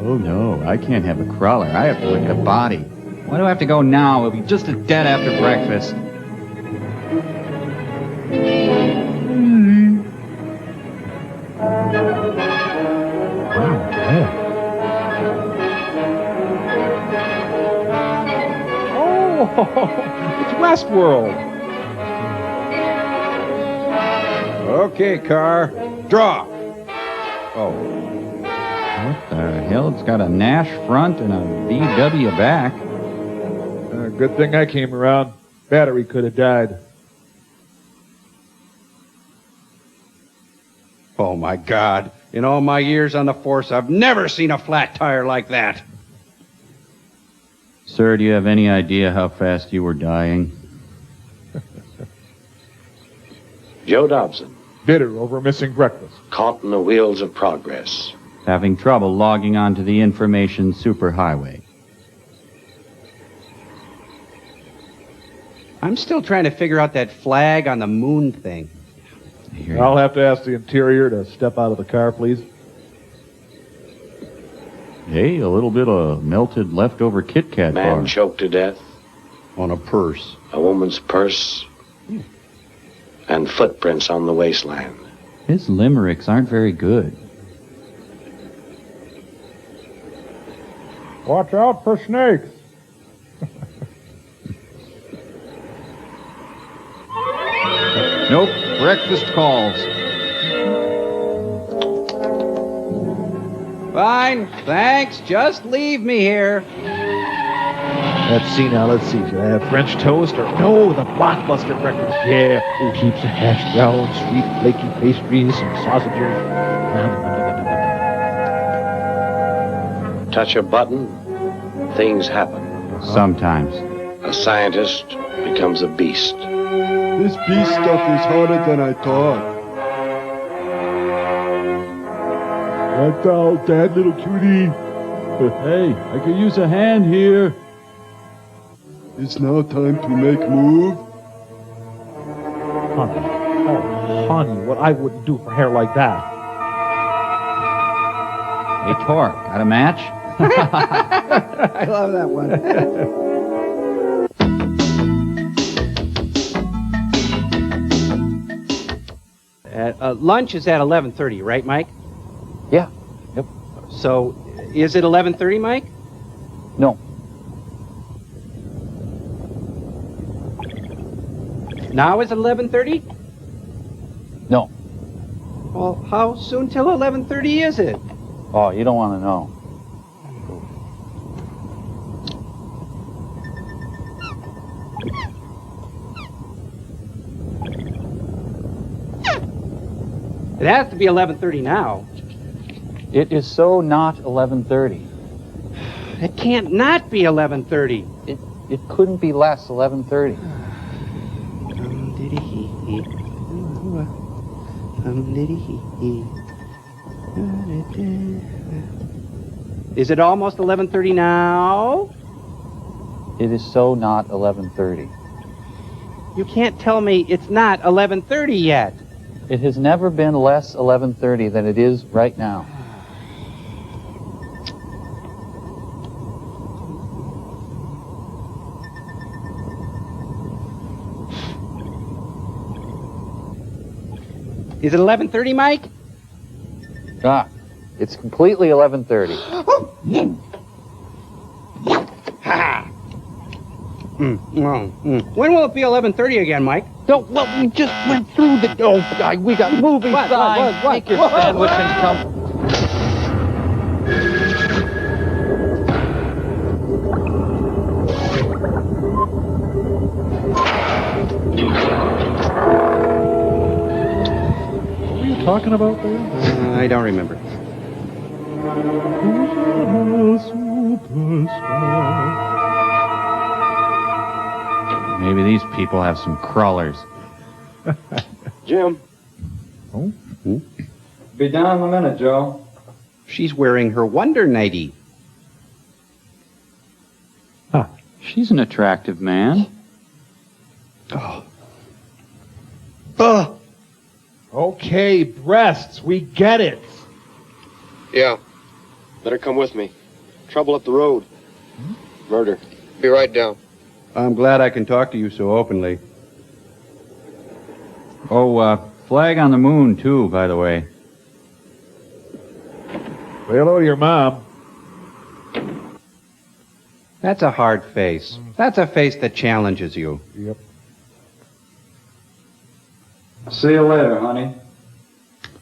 Oh no, I can't have a crawler. I have to look at a body. Why do I have to go now? It'll be just as dead after breakfast. Oh, it's Westworld. Okay, car. Draw. Oh. What the hell? It's got a Nash front and a VW back. Good thing I came around. Battery could have died. Oh, my God. In all my years on the force, I've never seen a flat tire like that. Sir, do you have any idea how fast you were dying? Joe Dobson. Bitter over missing breakfast. Caught in the wheels of progress. Having trouble logging onto the information superhighway. I'm still trying to figure out that flag on the moon thing. I'll have to ask the interior to step out of the car, please. Hey, a little bit of melted leftover Kit Kat Man bar. choked to death. On a purse. A woman's purse. And footprints on the wasteland. His limericks aren't very good. Watch out for snakes. Nope, breakfast calls. Fine, thanks. Just leave me here. Let's see now, let's see. Should I have French toast or... No, the blockbuster breakfast. Yeah, heaps of hash browns, sweet flaky pastries, some sausages. Touch a button, things happen. Sometimes. A scientist becomes a beast. This beast stuff is harder than I thought. That's all, Dad, little cutie. Hey, I could use a hand here. It's now time to make move. Honey, oh, honey, what I wouldn't do for hair like that. Hey, Torque, got a match? I love that one. Lunch is at 11:30, right, Mike? Yeah. Yep. So, is it 11:30, Mike? No. Now is it 11:30? No. Well, how soon till 11:30 is it? Oh, you don't want to know. It has to be 11:30 now. It is so not 11:30. It can't not be 11:30. It couldn't be less 11:30. Is it almost 11:30 now? It is so not 11:30. You can't tell me it's not 11:30 yet. It has never been less 11:30 than it is right now. Is it 11:30, Mike? Ah, it's completely 11:30. When will it be 11:30 again, Mike? No, well, we just went through the... Oh, guy, we got movie signs. Take your sandwich and come... What were you talking about there? I don't remember. Maybe these people have some crawlers. Jim. Oh? Be down in a minute, Joe. She's wearing her Wonder Nightie. Huh. She's an attractive man. Oh. Okay, breasts, we get it. Yeah. Better come with me. Trouble up the road. Murder. Be right down. I'm glad I can talk to you so openly. Oh, flag on the moon, too, by the way. Say hello to your mom. That's a hard face. That's a face that challenges you. Yep. See you later, honey.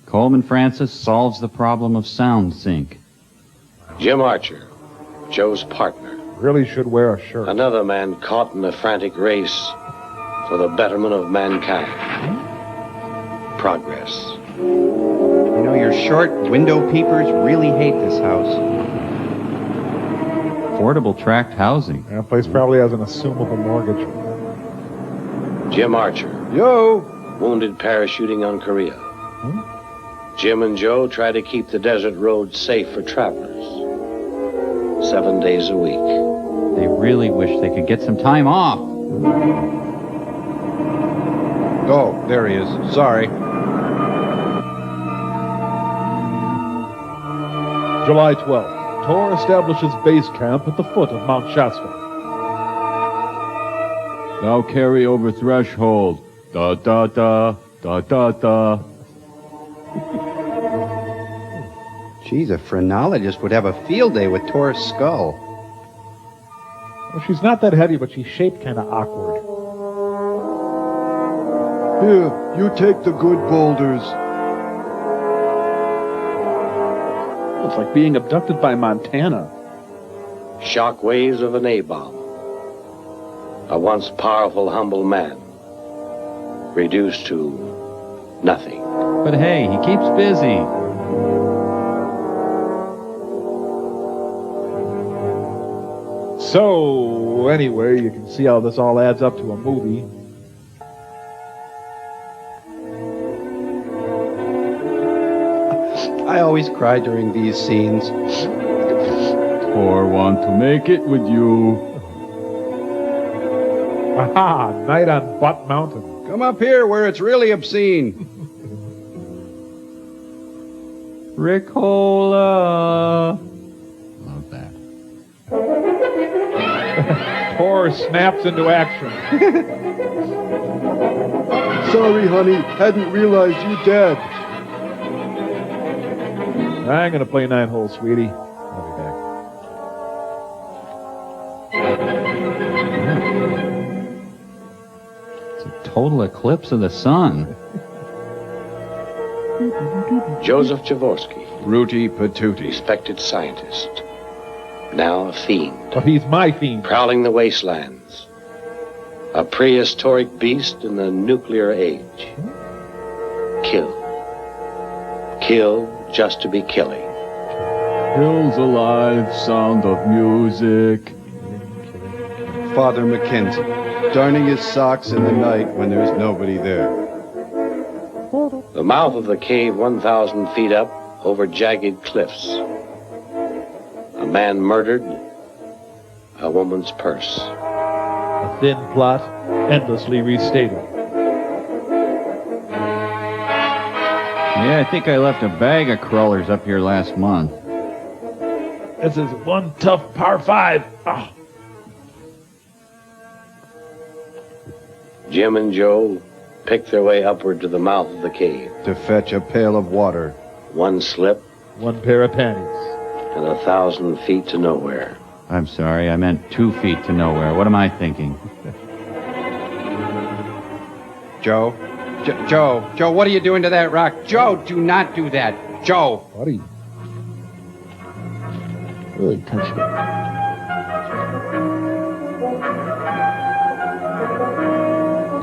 Coleman Francis solves the problem of sound sync. Jim Archer, Joe's partner. Really should wear a shirt. Another man caught in a frantic race for the betterment of mankind. Progress. You know, your short window peepers really hate this house. Affordable tract housing. That place probably has an assumable mortgage. Jim Archer. Yo! Wounded parachuting on Korea. Jim and Joe try to keep the desert road safe for travelers. 7 days a week. They really wish they could get some time off. Oh, there he is. Sorry. July 12th. Tor establishes base camp at the foot of Mount Shasta. Now carry over threshold. Da da da da da da. Geez, a phrenologist would have a field day with Tor's skull. Well, she's not that heavy, but she's shaped kind of awkward. Here, you take the good boulders. It's like being abducted by Montana. Shock waves of an A-bomb. A once powerful, humble man. Reduced to nothing. But hey, he keeps busy. So, anyway, you can see how this all adds up to a movie. I always cry during these scenes. Or want to make it with you. Aha! Night on Butt Mountain. Come up here where it's really obscene. Ricola. Love that. Tor snaps into action. Sorry, honey. Hadn't realized you dead. I'm going to play 9 holes, sweetie. I'll be back. It's a total eclipse of the sun. Joseph Jaworski. Ruti Patootie. Respected scientist. Now a fiend. But he's my fiend. Prowling the wastelands. A prehistoric beast in the nuclear age. Kill. Kill just to be killing. Hills alive, sound of music. Father Mackenzie, darning his socks in the night when there's nobody there. The mouth of the cave 1,000 feet up over jagged cliffs. A man murdered. A woman's purse. A thin plot, endlessly restated. Yeah, I think I left a bag of crawlers up here last month. This is one tough par 5. Oh. Jim and Joe picked their way upward to the mouth of the cave. To fetch a pail of water. One slip. 1 pair of panties. And 1,000 feet to nowhere. I'm sorry, I meant 2 feet to nowhere. What am I thinking? Joe? Joe, what are you doing to that rock? Joe, do not do that. Joe. Buddy. Really touched it.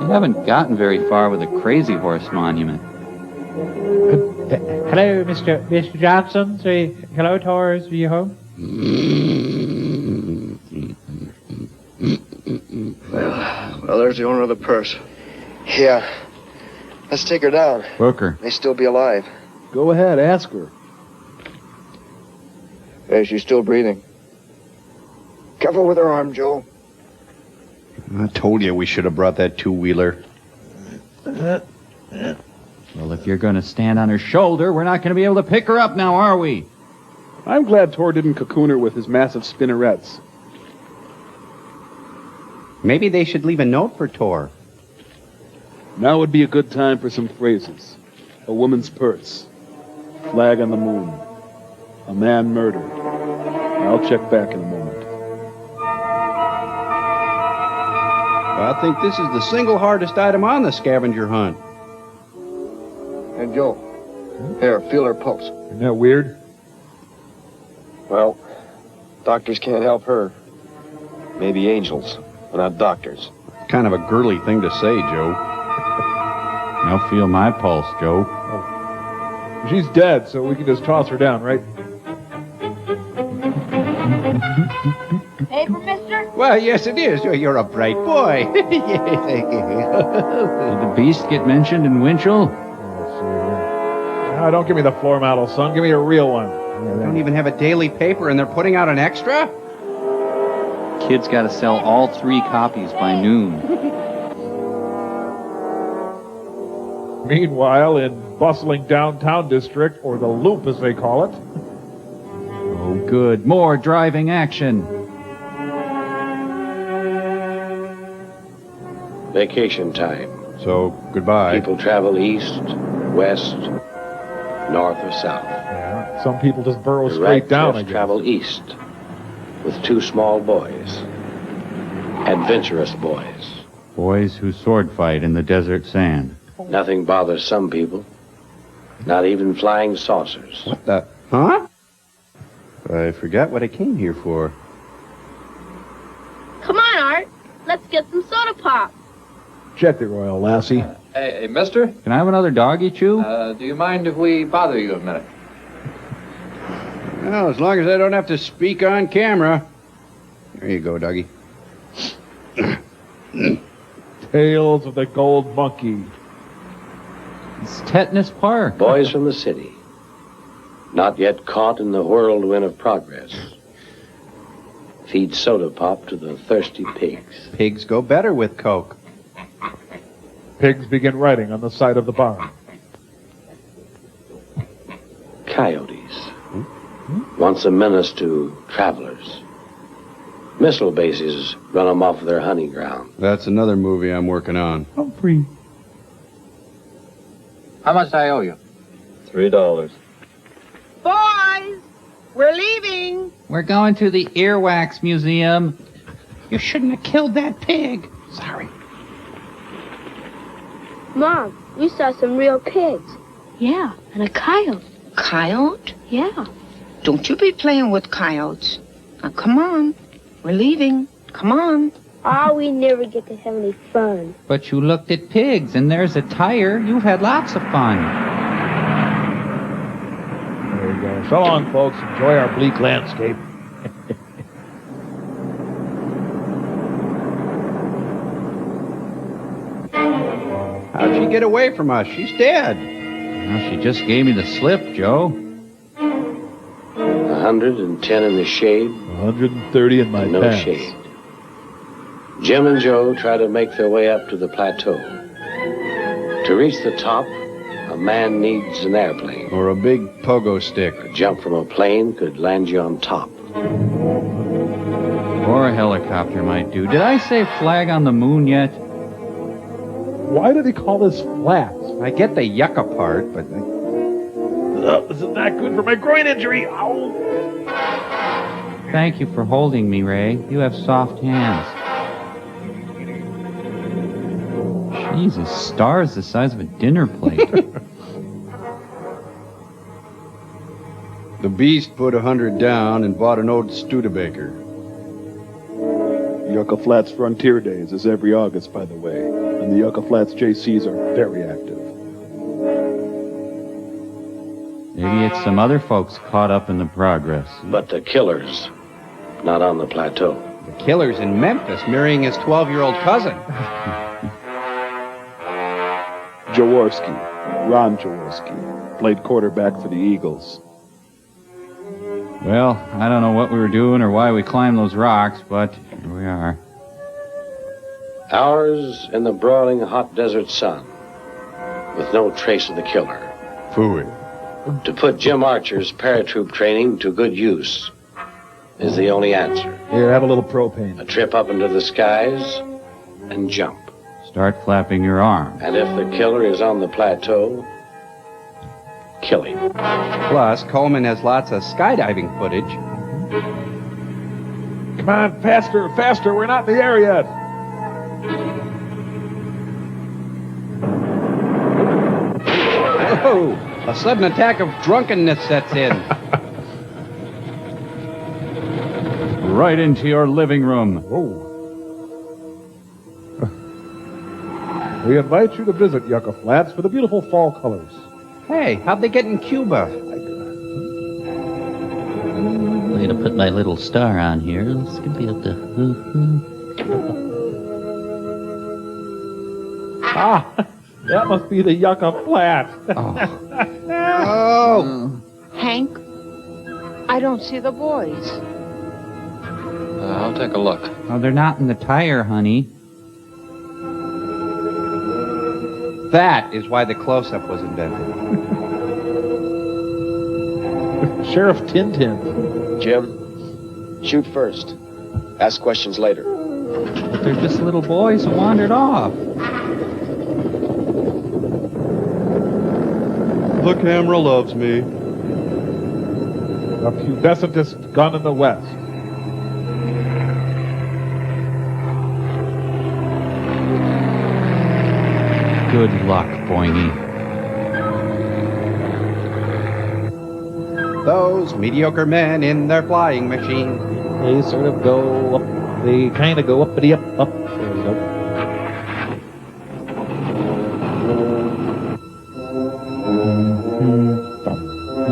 You haven't gotten very far with the Crazy Horse Monument. Hello, Mr. Johnson. Say hello, Taurus. Are you home? Well, there's the owner of the purse. Yeah. Let's take her down. Booker. May still be alive. Go ahead, ask her. Hey, she's still breathing. Careful with her arm, Joe. I told you we should have brought that two-wheeler. Well, if you're going to stand on her shoulder, we're not going to be able to pick her up now, are we? I'm glad Tor didn't cocoon her with his massive spinnerets. Maybe they should leave a note for Tor. Now would be a good time for some phrases. A woman's purse. Flag on the moon. A man murdered. I'll check back in a moment. I think this is the single hardest item on the scavenger hunt. Hey, Joe. Here, feel her pulse. Isn't that weird? Well, doctors can't help her. Maybe angels, but not doctors. Kind of a girly thing to say, Joe. Now feel my pulse, Joe. She's dead, so we can just toss her down, right? Paper, mister? Well, yes, it is. You're a bright boy. Yes, thank you. Did the beast get mentioned in Winchell? No, don't give me the floor model, son. Give me a real one. They don't even have a daily paper, and they're putting out an extra? Kid's got to sell all 3 copies by noon. Meanwhile, in bustling downtown district, or the Loop as they call it. Oh, good. More driving action. Vacation time. So, goodbye. People travel east, west, north, or south. Yeah, some people just burrow The straight right down, I trips guess. travel east with 2 small boys. Adventurous boys. Boys who sword fight in the desert sand. Nothing bothers some people. Not even flying saucers. What the? Huh? I forgot what I came here for. Come on, Art. Let's get some soda pop. Check the Royal Lassie. Hey, mister, Can I have another doggy chew? do you mind if we bother you a minute? Well, as long as I don't have to speak on camera. There you go, doggy. Tales of the Gold Monkey. It's Tetanus Park. Boys from the city. Not yet caught in the whirlwind of progress. Feed soda pop to the thirsty pigs. Pigs go better with Coke. Pigs begin writing on the side of the barn. Coyotes. Once a menace to travelers. Missile bases run them off their hunting ground. That's another movie I'm working on. Humphrey. How much do I owe you? $3. Boys, we're leaving. We're going to the Earwax Museum. You shouldn't have killed that pig. Sorry. Mom, we saw some real pigs. Yeah, and a coyote. Coyote? Yeah. Don't you be playing with coyotes. Now, come on. We're leaving. Come on. Oh, we never get to have any fun. But you looked at pigs, and there's a tire. You've had lots of fun. There you go. So long, folks. Enjoy our bleak landscape. How'd she get away from us? She's dead. Well, she just gave me the slip, Joe. 110 in the shade. 130 in my and no pants. shade. Jim and Joe try to make their way up to the plateau. To reach the top, a man needs an airplane. Or a big pogo stick. A jump from a plane could land you on top. Or a helicopter might do. Did I say flag on the moon yet? Why do they call this flat? I get the yucca part, but... This is not good for my groin injury. Ow! Thank you for holding me, Ray. You have soft hands. Jesus, stars the size of a dinner plate. The beast put 100 down and bought an old Studebaker. Yucca Flats Frontier Days is every August, by the way, and the Yucca Flats JCs are very active. Maybe it's some other folks caught up in the progress. But the killers, not on the plateau. The killer's in Memphis marrying his 12-year-old cousin. Jaworski, Ron Jaworski, played quarterback for the Eagles. Well, I don't know what we were doing or why we climbed those rocks, but here we are. Hours in the broiling hot desert sun, with no trace of the killer. Phooey. To put Jim Archer's paratroop training to good use is the only answer. Here, have a little propane. A trip up into the skies and jump. Start flapping your arms. And if the killer is on the plateau, kill him. Plus, Coleman has lots of skydiving footage. Come on, faster, faster. We're not in the air yet. Oh, A sudden attack of drunkenness sets in. Right into your living room. Whoa. We invite you to visit Yucca Flats for the beautiful fall colors. Hey, how'd they get in Cuba? Way to put my little star on here. This could be up to... That must be the Yucca Flat. Oh. Hank, I don't see the boys. I'll take a look. Oh, they're not in the tire, honey. That is why the close-up was invented. Sheriff Tintin. Jim, shoot first. Ask questions later. But they're just little boys who wandered off. The camera loves me. The pubescentest gun in the West. Good luck, Boingy. Those mediocre men in their flying machine. They sort of go up. They kind of go uppity up. There we go.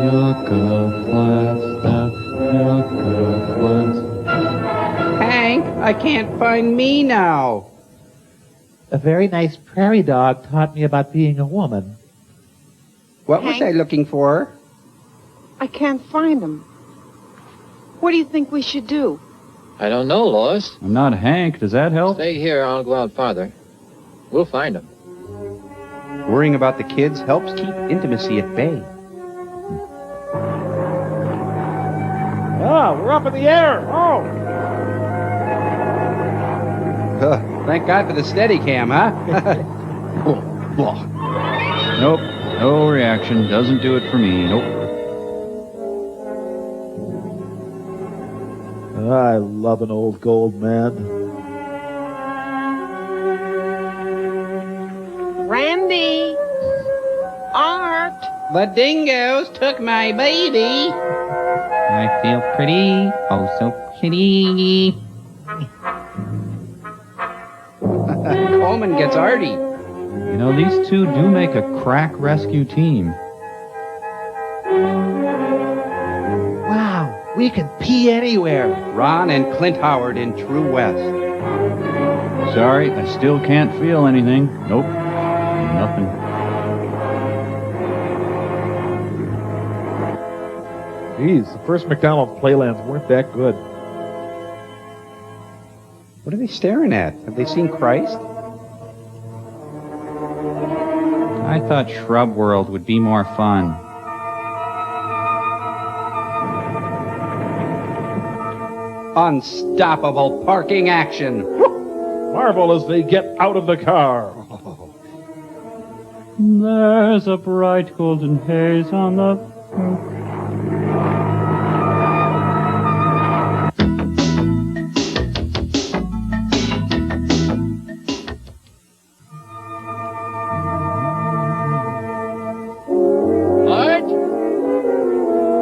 Yucca Flats, Yucca Flats. Hank, I can't find me now. A very nice prairie dog taught me about being a woman. What was I looking for? I can't find them. What do you think we should do? I don't know, Lois. I'm not Hank. Does that help? Stay here. I'll go out farther. We'll find him. Worrying about the kids helps keep intimacy at bay. We're up in the air. Thank God for the Steadicam, huh? Nope. No reaction. Doesn't do it for me. Nope. I love an old gold man. Randy! Art! The dingoes took my baby. I feel pretty. Oh, so pretty. Coleman gets arty. You know, these two do make a crack rescue team. Wow, we can pee anywhere. Ron and Clint Howard in True West. Sorry, I still can't feel anything. Nope. Nothing. Geez, the first McDonald's Playlands weren't that good. What are they staring at? Have they seen Christ? I thought Shrub World would be more fun. Unstoppable parking action. Marvel as they get out of the car. There's a bright golden haze on the... Art?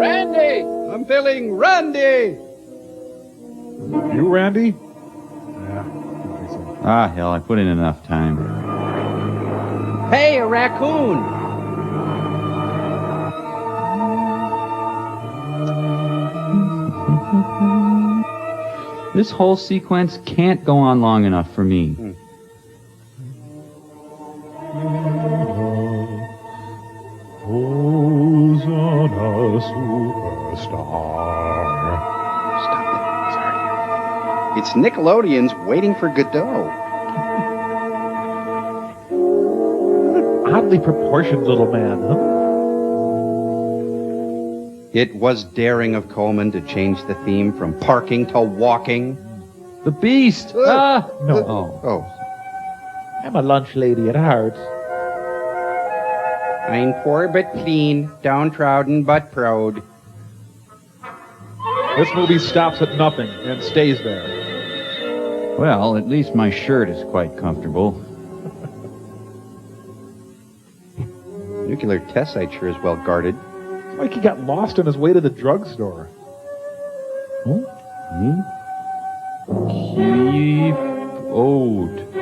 Randy! I'm feeling Randy! You, Randy? Ah, hell, I put in enough time. Hey, a raccoon! This whole sequence can't go on long enough for me. Hosanna, superstar. It's Nickelodeon's Waiting for Godot. Oddly proportioned little man, huh? It was daring of Coleman to change the theme from parking to walking. The beast! No. Oh. I'm a lunch lady at heart. I'm poor but clean, downtrodden but proud. This movie stops at nothing and stays there. Well, at least my shirt is quite comfortable. Nuclear test site sure is well guarded. It's like he got lost on his way to the drugstore. Keep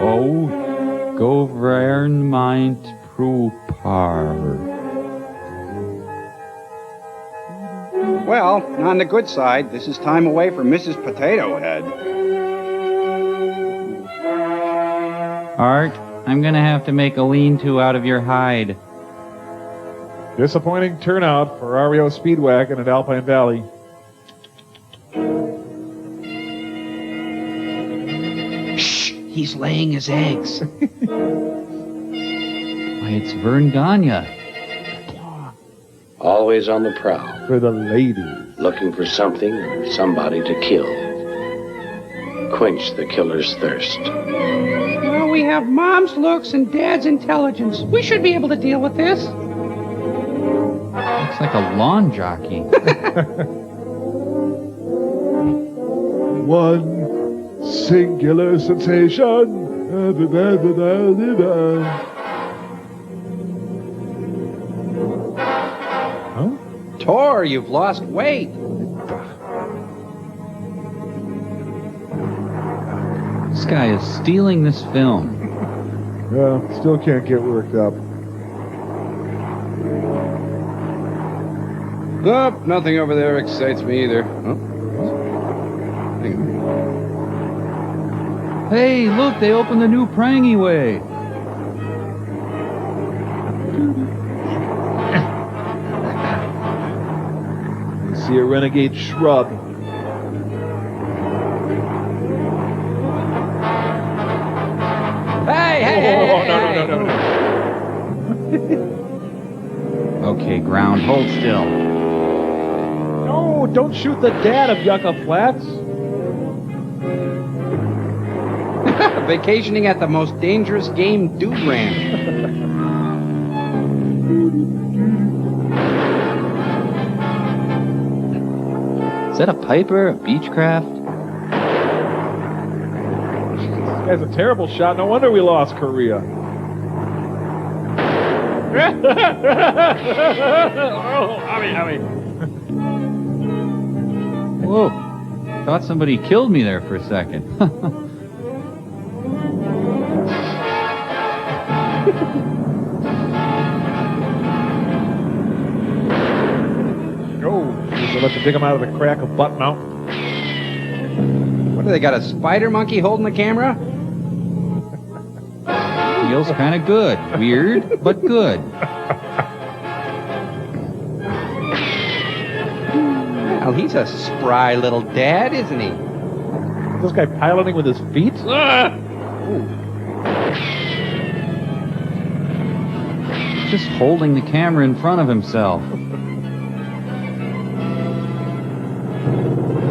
out government proper. Well, on the good side, this is time away from Mrs. Potato Head. Art, I'm gonna have to make a lean-to out of your hide. Disappointing turnout for REO Speedwagon at Alpine Valley. Shh, he's laying his eggs. Why, it's Vern Gagne. Always on the prowl. For the ladies. Looking for something or somebody to kill. Quench the killer's thirst. Well, we have Mom's looks and Dad's intelligence. We should be able to deal with this. Looks like a lawn jockey. One singular sensation. Tor, you've lost weight. This guy is stealing this film. Yeah, still can't get worked up. Nope, nothing over there excites me either. Oh. Hang on. Hey, look, they opened the new Prangy Way. You see a renegade shrub. No. Okay, ground, hold still. No, don't shoot the dad of Yucca Flats. Vacationing at the most dangerous game dude ranch. Is that a Piper, a Beechcraft? This guy's a terrible shot. No wonder we lost Korea. Whoa. Thought somebody killed me there for a second. Just let you dig him out of the crack of Butt Mountain. What, do they got a spider monkey holding the camera? Feels kind of good. Weird, but good. Well, he's a spry little dad, isn't he? Is this guy piloting with his feet? Just holding the camera in front of himself.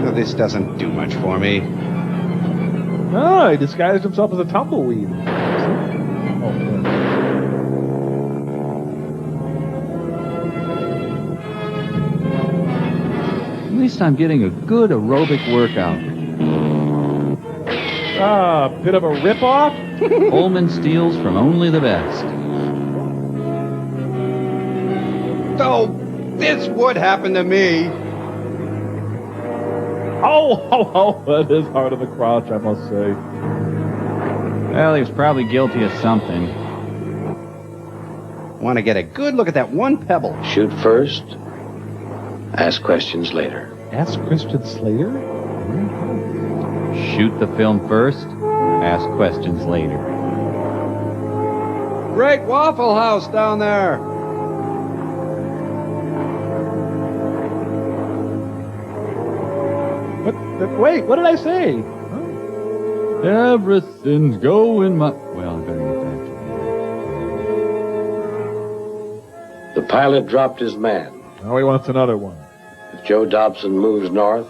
No, this doesn't do much for me. Oh, he disguised himself as a tumbleweed. At least I'm getting a good aerobic workout. Ah, bit of a ripoff? Holman steals from only the best. Oh, this would happen to me. Oh, that is hard on the crotch, I must say. Well, he was probably guilty of something. Want to get a good look at that one pebble. Shoot first, ask questions later. Ask Christian Slater? Shoot the film first, ask questions later. Great Waffle House down there. Wait, what did I say? Everything's going my... Well, I better get back to The pilot dropped his man. Now he wants another one. If Joe Dobson moves north,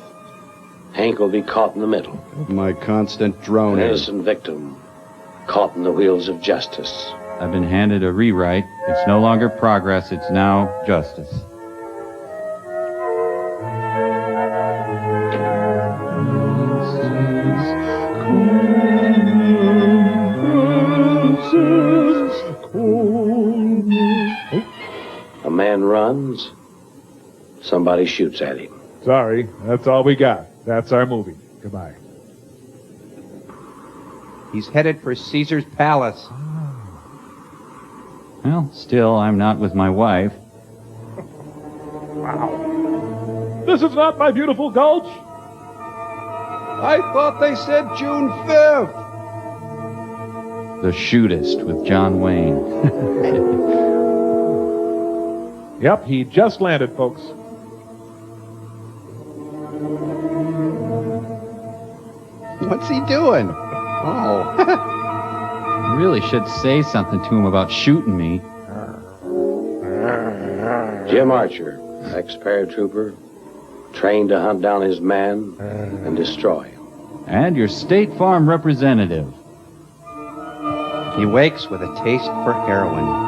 Hank will be caught in the middle. My constant An droning. innocent victim caught in the wheels of justice. I've been handed a rewrite. It's no longer progress, it's now justice. man runs, somebody shoots at him. Sorry, that's all we got. That's our movie. Goodbye. He's headed for Caesar's palace. Well, still, I'm not with my wife. Wow. This is not my beautiful gulch. I thought they said June 5th. The Shootist with John Wayne. Yep, he just landed, folks. What's he doing? Oh. You really should say something to him about shooting me. Jim Archer, ex-paratrooper, trained to hunt down his man and destroy him. And your State Farm representative. He wakes with a taste for heroin.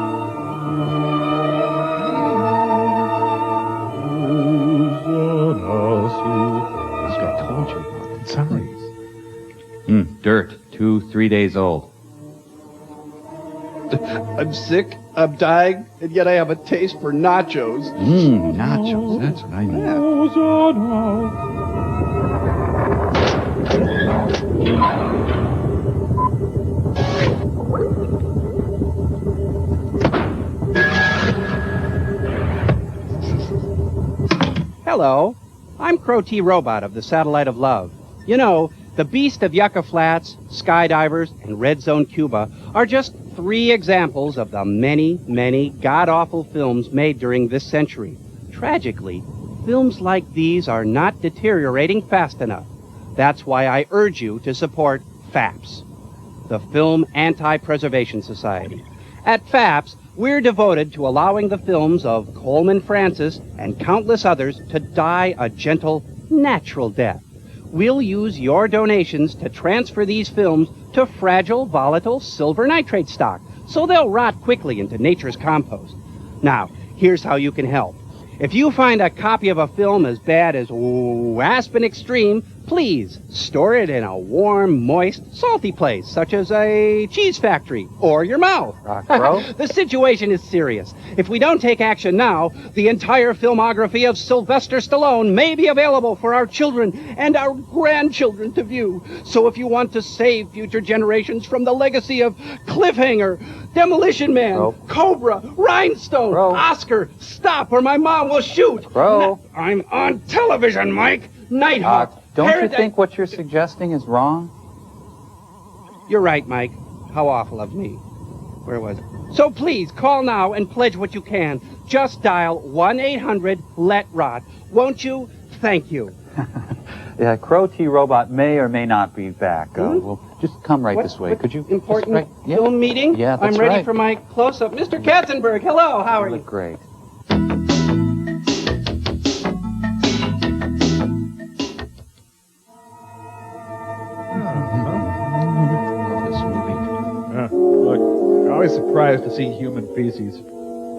I told you about the size. Dirt, 2-3 days old. I'm sick, I'm dying, and yet I have a taste for nachos. Nachos, that's what I need. Hello, I'm Crow T. Robot of the Satellite of Love. You know, the Beast of Yucca Flats, Skydivers, and Red Zone Cuba are just 3 examples of the many, many god-awful films made during this century. Tragically, films like these are not deteriorating fast enough. That's why I urge you to support FAPS, the Film Anti-Preservation Society. At FAPS, we're devoted to allowing the films of Coleman Francis and countless others to die a gentle, natural death. We'll use your donations to transfer these films to fragile, volatile silver nitrate stock, so they'll rot quickly into nature's compost. Now, here's how you can help. If you find a copy of a film as bad as Aspen Extreme, please store it in a warm, moist, salty place, such as a cheese factory or your mouth. The situation is serious. If we don't take action now, the entire filmography of Sylvester Stallone may be available for our children and our grandchildren to view. So if you want to save future generations from the legacy of Cliffhanger, Demolition Man, Cobra, Rhinestone, Oscar, stop or my mom will shoot. I'm on television, Mike. Nighthawk. Don't you think what you're suggesting is wrong? You're right, Mike. How awful of me. Where was it? So please, call now and pledge what you can. Just dial 1-800-LET-ROT. Won't you? Thank you. Yeah, Crow T. Robot may or may not be back. We'll just come right this way. Could you? Important film meeting? Yeah, that's I'm ready right. for my close-up. Mr. Katzenberg, hello. How are you? Look great. Look, I'm always surprised to see human feces.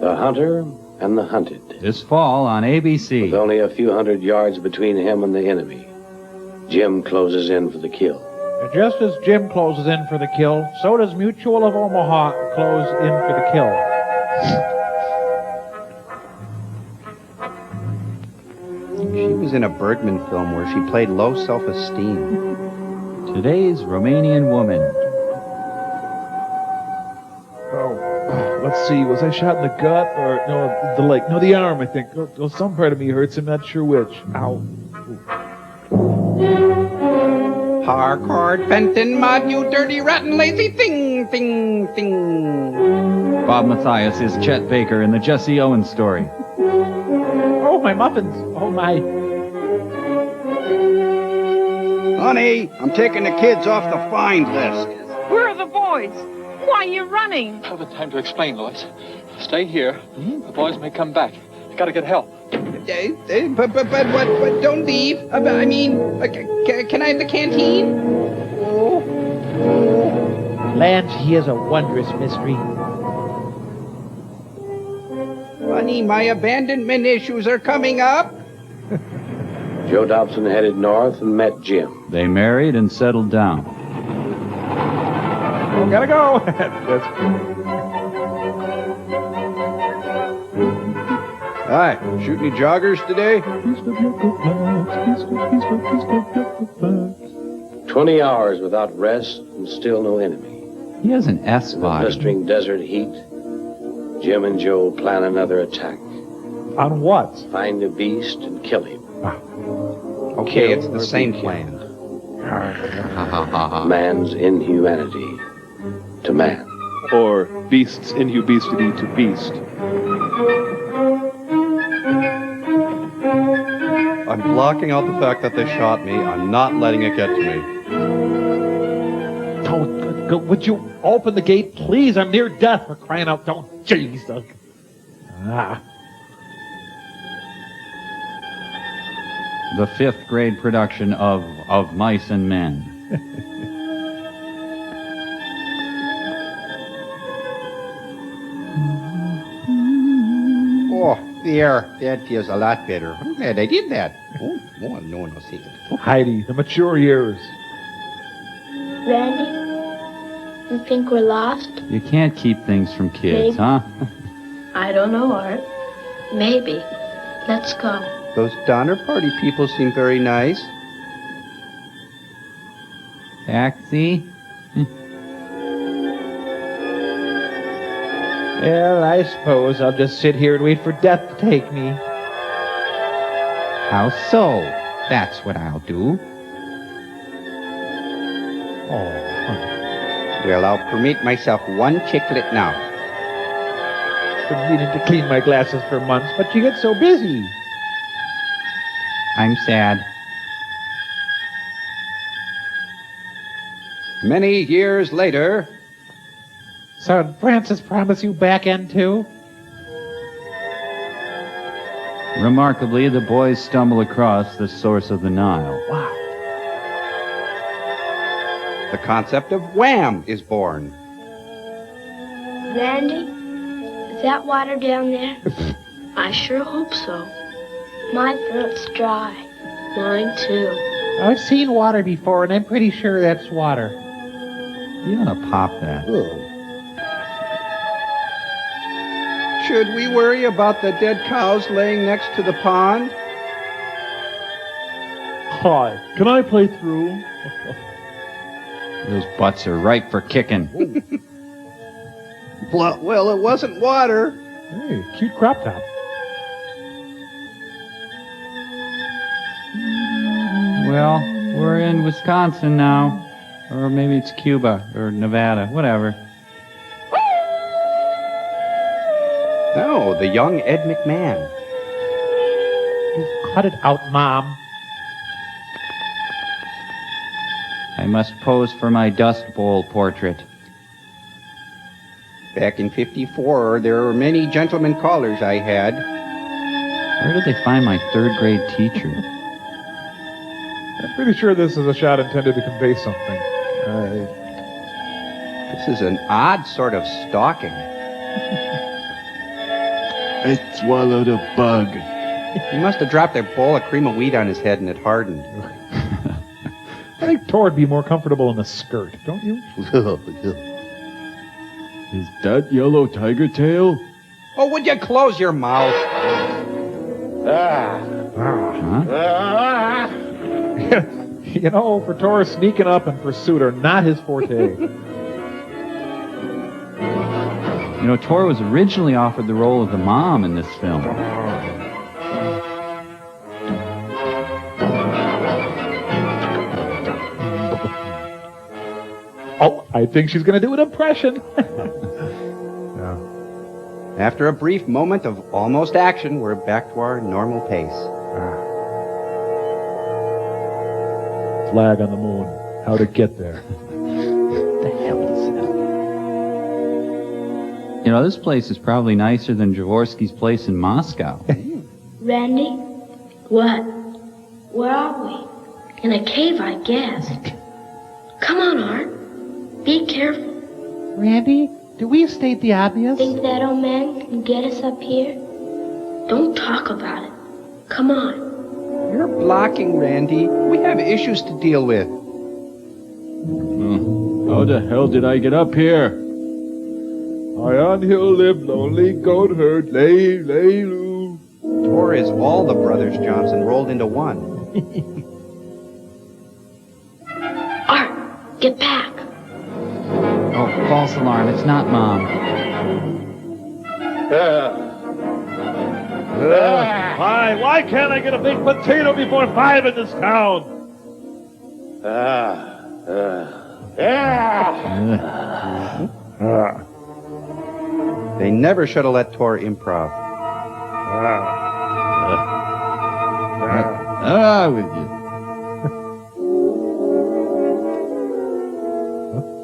The hunter and the hunted. This fall on ABC. With only a few hundred yards between him and the enemy, Jim closes in for the kill. And just as Jim closes in for the kill, so does Mutual of Omaha close in for the kill. She was in a Bergman film where she played low self-esteem. Today's Romanian woman. Let's see, was I shot in the gut or no, the leg? No, the arm, I think. Oh, some part of me hurts. I'm not sure which. Ow. Harcourt, Fenton, Mud, you dirty, rotten, lazy thing, thing, thing. Bob Mathias is Chet Baker in the Jesse Owens story. Oh, my muffins. Oh, my. Honey, I'm taking the kids off the find list. Where are the boys? Why are you running? I haven't time to explain, Lois. Stay here. The boys may come back. I gotta get help. But don't leave. I mean, can I have the canteen? Land, he is a wondrous mystery. Honey, my abandonment issues are coming up. Joe Dobson headed north and met Jim. They married and settled down. Oh, gotta go. That's Hi, shoot any joggers today? 20 hours without rest and still no enemy. He has an S In the body. blistering desert heat, Jim and Joe plan another attack. On what? Find the beast and kill him. Okay, Kill it's or the be same killed. plan. Man's inhumanity to man. Or beast's inhubesity to beast. I'm blocking out the fact that they shot me. I'm not letting it get to me. Don't, would you open the gate, please? I'm near death, for crying out. Don't. Jeez. The 5th grade production of Mice and Men. Oh, there. That feels a lot better. I'm glad I did that. Oh, no secret. Heidi, the mature years. Randy, you think we're lost? You can't keep things from kids, Maybe. huh? I don't know, Art. Maybe. Let's go. Those Donner Party people seem very nice. Taxi? Well, I suppose I'll just sit here and wait for death to take me. How so? That's what I'll do. Oh. Well, I'll permit myself one chiclet now. Been needing to clean my glasses for months, but you get so busy. I'm sad. Many years later. So did Francis promise you back end too? Remarkably, the boys stumble across the source of the Nile. Wow. The concept of wham is born. Randy, is that water down there? I sure hope so. My throat's dry. Mine too. I've seen water before, and I'm pretty sure that's water. You ought to pop that. Should we worry about the dead cows laying next to the pond? Hi, can I play through? Those butts are ripe for kicking. Well, it wasn't water. Hey, cute crop top. Well, we're in Wisconsin now. Or maybe it's Cuba or Nevada, whatever. No, the young Ed McMahon. You cut it out, Mom. I must pose for my Dust Bowl portrait. Back in '54, there were many gentlemen callers I had. Where did they find my 3rd grade teacher? I'm pretty sure this is a shot intended to convey something. This is an odd sort of stalking. I swallowed a bug. He must have dropped a bowl of cream of wheat on his head and it hardened. I think Tor would be more comfortable in a skirt, don't you? Is that yellow tiger tail? Oh, would you close your mouth? You know, for Tor, sneaking up and pursuit are not his forte. You know, Tor was originally offered the role of the mom in this film. Oh, I think she's going to do an impression. After a brief moment of almost action, we're back to our normal pace. Flag on the moon. How to get there. You know, this place is probably nicer than Jaworski's place in Moscow. Randy? What? Where are we? In a cave, I guess. Come on, Art. Be careful. Randy, do we state the obvious? Think that old man can get us up here? Don't talk about it. Come on. You're blocking, Randy. We have issues to deal with. How the hell did I get up here? High on hill live lonely goat herd, lay, lay, loo. Tor is all the Brothers Johnson rolled into one. Art, get back. Oh, false alarm. It's not Mom. Why can't I get a big potato before 5 in this town? They never should have let Tor improv. With you.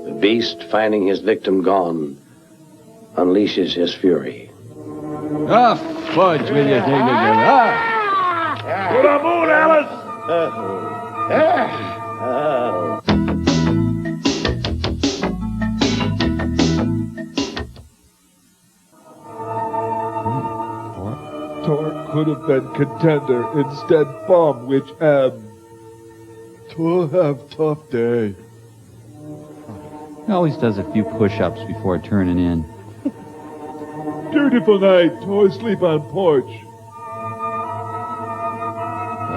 The beast, finding his victim gone, unleashes his fury. Ah, fudge with your thing again. Ah! To the moon, Alice! Tor could have been contender, instead bum, which Tor have tough day. He always does a few push-ups before turning in. Beautiful night, Tor sleep on porch.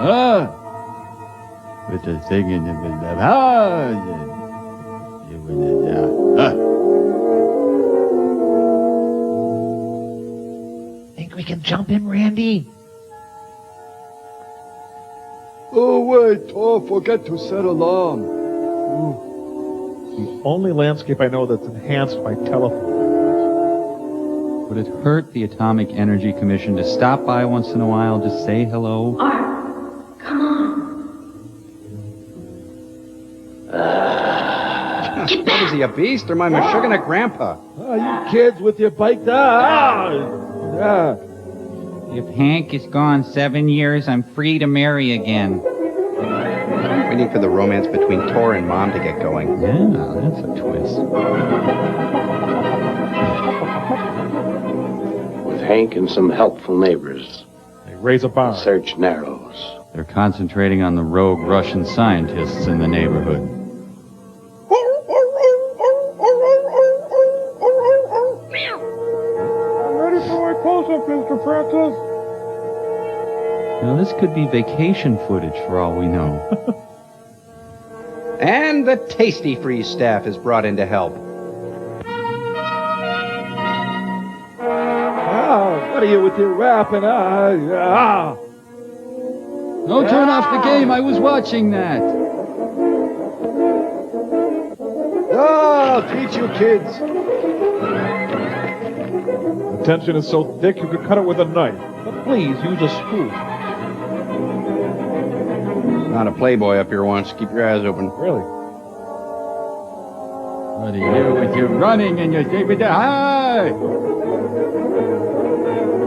Ah! With the thing in the middle of Think we can jump in, Randy? Oh wait, Tor forget to set alarm. The only landscape I know that's enhanced by telephone. Would it hurt the Atomic Energy Commission to stop by once in a while to say hello? Art, come on. What is he, a beast, or my Meshuggah grandpa? You kids with your bike. If Hank is gone 7 years, I'm free to marry again. Waiting for the romance between Tor and Mom to get going. Yeah, that's a twist. With Hank and some helpful neighbors, they raise a barn. The search narrows. They're concentrating on the rogue Russian scientists in the neighborhood. I'm ready for my close-up, Mr. Francis. Now, this could be vacation footage for all we know. And the Tasty Freeze staff is brought in to help. What are you with your rapping? Don't turn off the game. I was watching that. I'll teach you kids. The tension is so thick you could cut it with a knife. But please, use a spoon. Not a playboy up here once. Keep your eyes open. Really? What are you with your running and your David? Hi!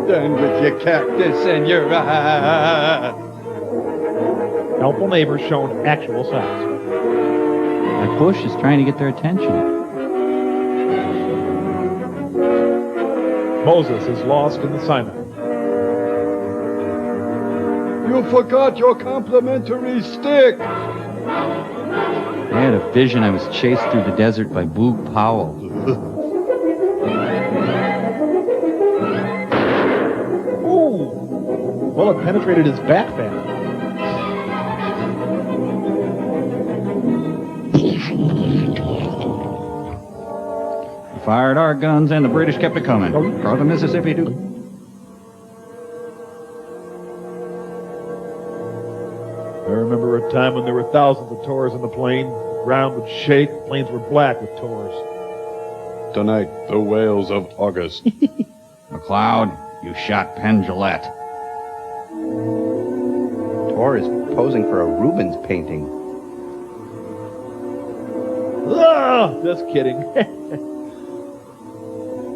Done with your cactus and your Helpful neighbors shown actual signs. That bush is trying to get their attention. Moses is lost in the Sinai. You forgot your complimentary stick. I had a vision I was chased through the desert by Boog Powell. Ooh! Well, it penetrated his back fat. We fired our guns and the British kept it coming. Across the Mississippi, too. I remember a time when there were thousands of Tors in the plane. The ground would shake, planes were black with Tors. Tonight, the whales of August. McLeod, you shot Penn Jillette. Tor is posing for a Rubens painting. Ah, just kidding.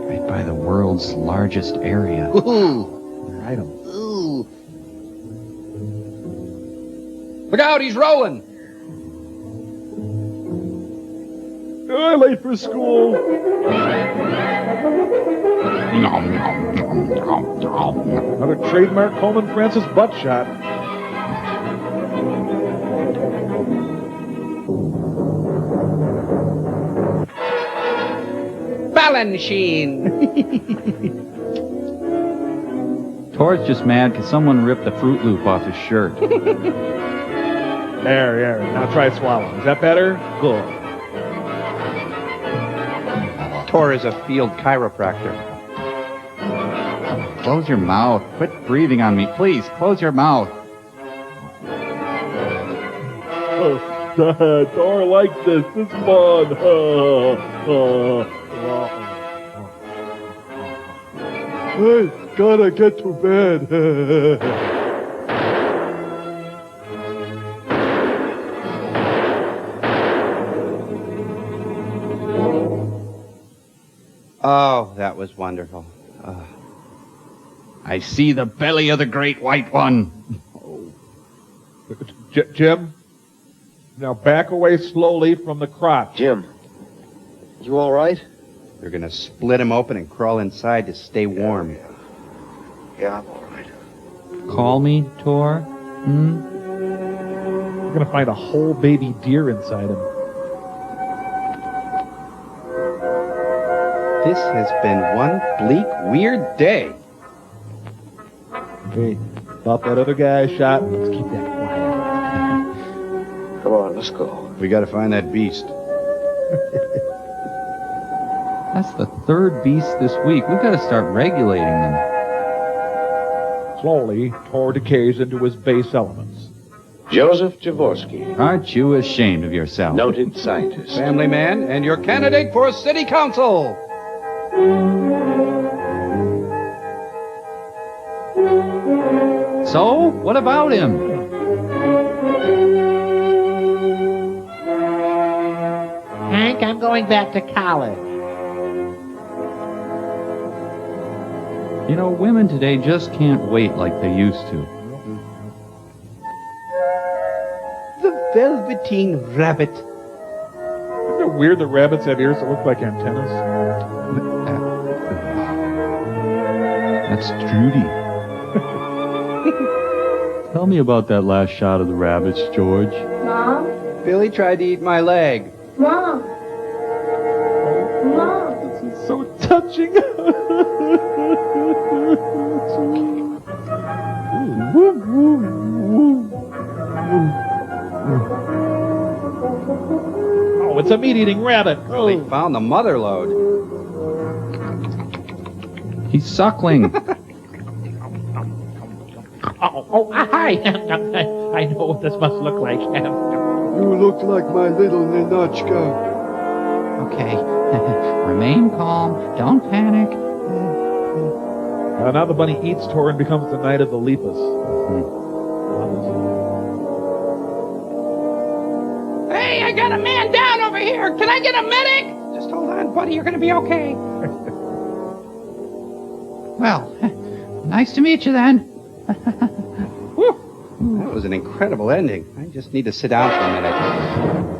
Right by the world's largest area. Right on. Look out, he's rolling! Late for school. Another trademark Coleman Francis butt shot. Balanchine! Tor's just mad because someone ripped the Fruit Loop off his shirt. There. Now try swallowing. Is that better? Good. Tor is a field chiropractor. Close your mouth. Quit breathing on me. Please, close your mouth. Tor likes this. This is fun. Hey, gotta get to bed. Oh, that was wonderful. I see the belly of the great white one. Jim, now back away slowly from the crotch. Jim, you all right? They're gonna split him open and crawl inside to stay warm. Yeah, I'm all right. Call me, Tor? We're gonna find a whole baby deer inside him. This has been one bleak, weird day. Hey, about that other guy shot. Let's keep that quiet. Come on, let's go. We gotta find that beast. That's the third beast this week. We've got to start regulating them. Slowly, Tor decays into his base elements. Joseph Jaworski, Aren't you ashamed of yourself? noted scientist. Family man, and your candidate for city council. So, what about him? Hank, I'm going back to college. You know, women today just can't wait like they used to. The Velveteen Rabbit. Isn't it weird that rabbits have ears that look like antennas? That's Trudy. Tell me about that last shot of the rabbits, George. Mom? Billy tried to eat my leg. Mom? Mom? This is so touching. Oh, it's a meat-eating rabbit. Billy found the mother lode. He's suckling. Hi. I know what this must look like. You look like my little Ninochka. Okay. Remain calm. Don't panic. Now the bunny eats Tor and becomes the Knight of the Lepus. Hey, I got a man down over here. Can I get a medic? Just hold on, buddy. You're going to be okay. Well, nice to meet you then. That was an incredible ending. I just need to sit down for a minute.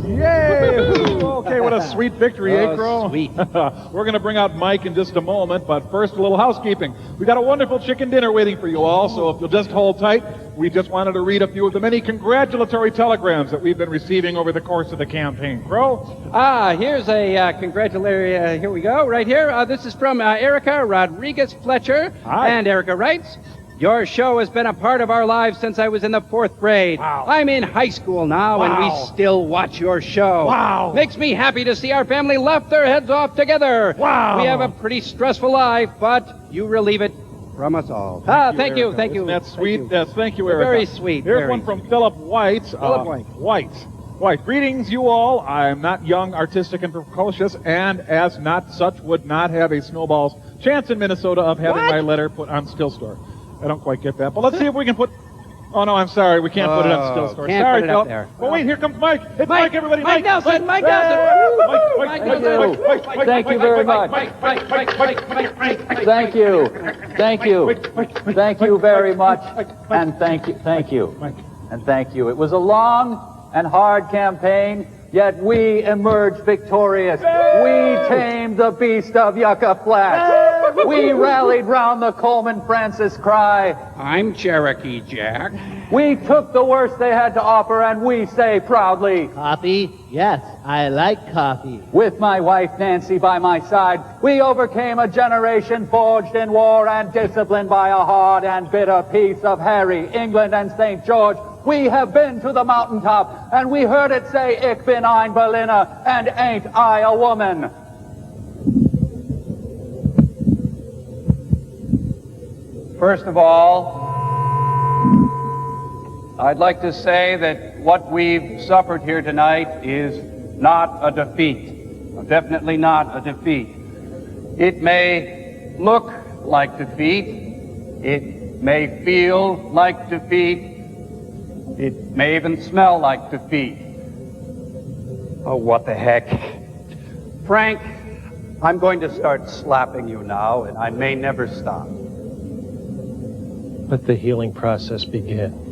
Yay! Okay, what a sweet victory, eh, Oh, Crow? sweet. We're going to bring out Mike in just a moment, but first, a little housekeeping. We got a wonderful chicken dinner waiting for you all, so if you'll just hold tight, we just wanted to read a few of the many congratulatory telegrams that we've been receiving over the course of the campaign. Crow? Here's a congratulatory, here we go, right here. This is from Erica Rodriguez-Fletcher. Hi. And Erica writes, your show has been a part of our lives since I was in the 4th grade. Wow. I'm in high school now, and we Wow. still watch your show. Wow. Makes me happy to see our family laugh their heads off together. Wow. We have a pretty stressful life, but you relieve it from us all. Thank you. That's sweet. Thank you. Yes, thank you, Erica. Very sweet. Here's very one from Philip White. Philip White. White. Greetings, you all. I'm not young, artistic, and precocious, and as not such would not have a snowball's chance in Minnesota of having my letter put on Still Store. I don't quite get that, but let's see if we can put... Oh, no, I'm sorry. We can't put it on Still Store. Can't Sorry, put it up Philip. there. Oh, wait, here comes Mike. It's Mike, everybody. Mike Nelson. Mike Nelson. Thank you very much. Thank you. Thank you. Thank you very much. And thank you. And thank you. It was a long and hard campaign, yet we emerged victorious. We tamed the beast of Yucca Flats. We rallied round the Coleman Francis cry. I'm Cherokee Jack. We took the worst they had to offer, and we say proudly, Coffee? Yes, I like coffee. with my wife Nancy by my side, we overcame a generation forged in war and disciplined by a hard and bitter peace of Harry, England, and St. George. We have been to the mountaintop, and we heard it say, Ich bin ein Berliner, and ain't I a woman? First of all, I'd like to say that what we've suffered here tonight is not a defeat. Definitely not a defeat. It may look like defeat. It may feel like defeat. It may even smell like defeat. Oh, what the heck. Frank, I'm going to start slapping you now, and I may never stop. Let the healing process begin.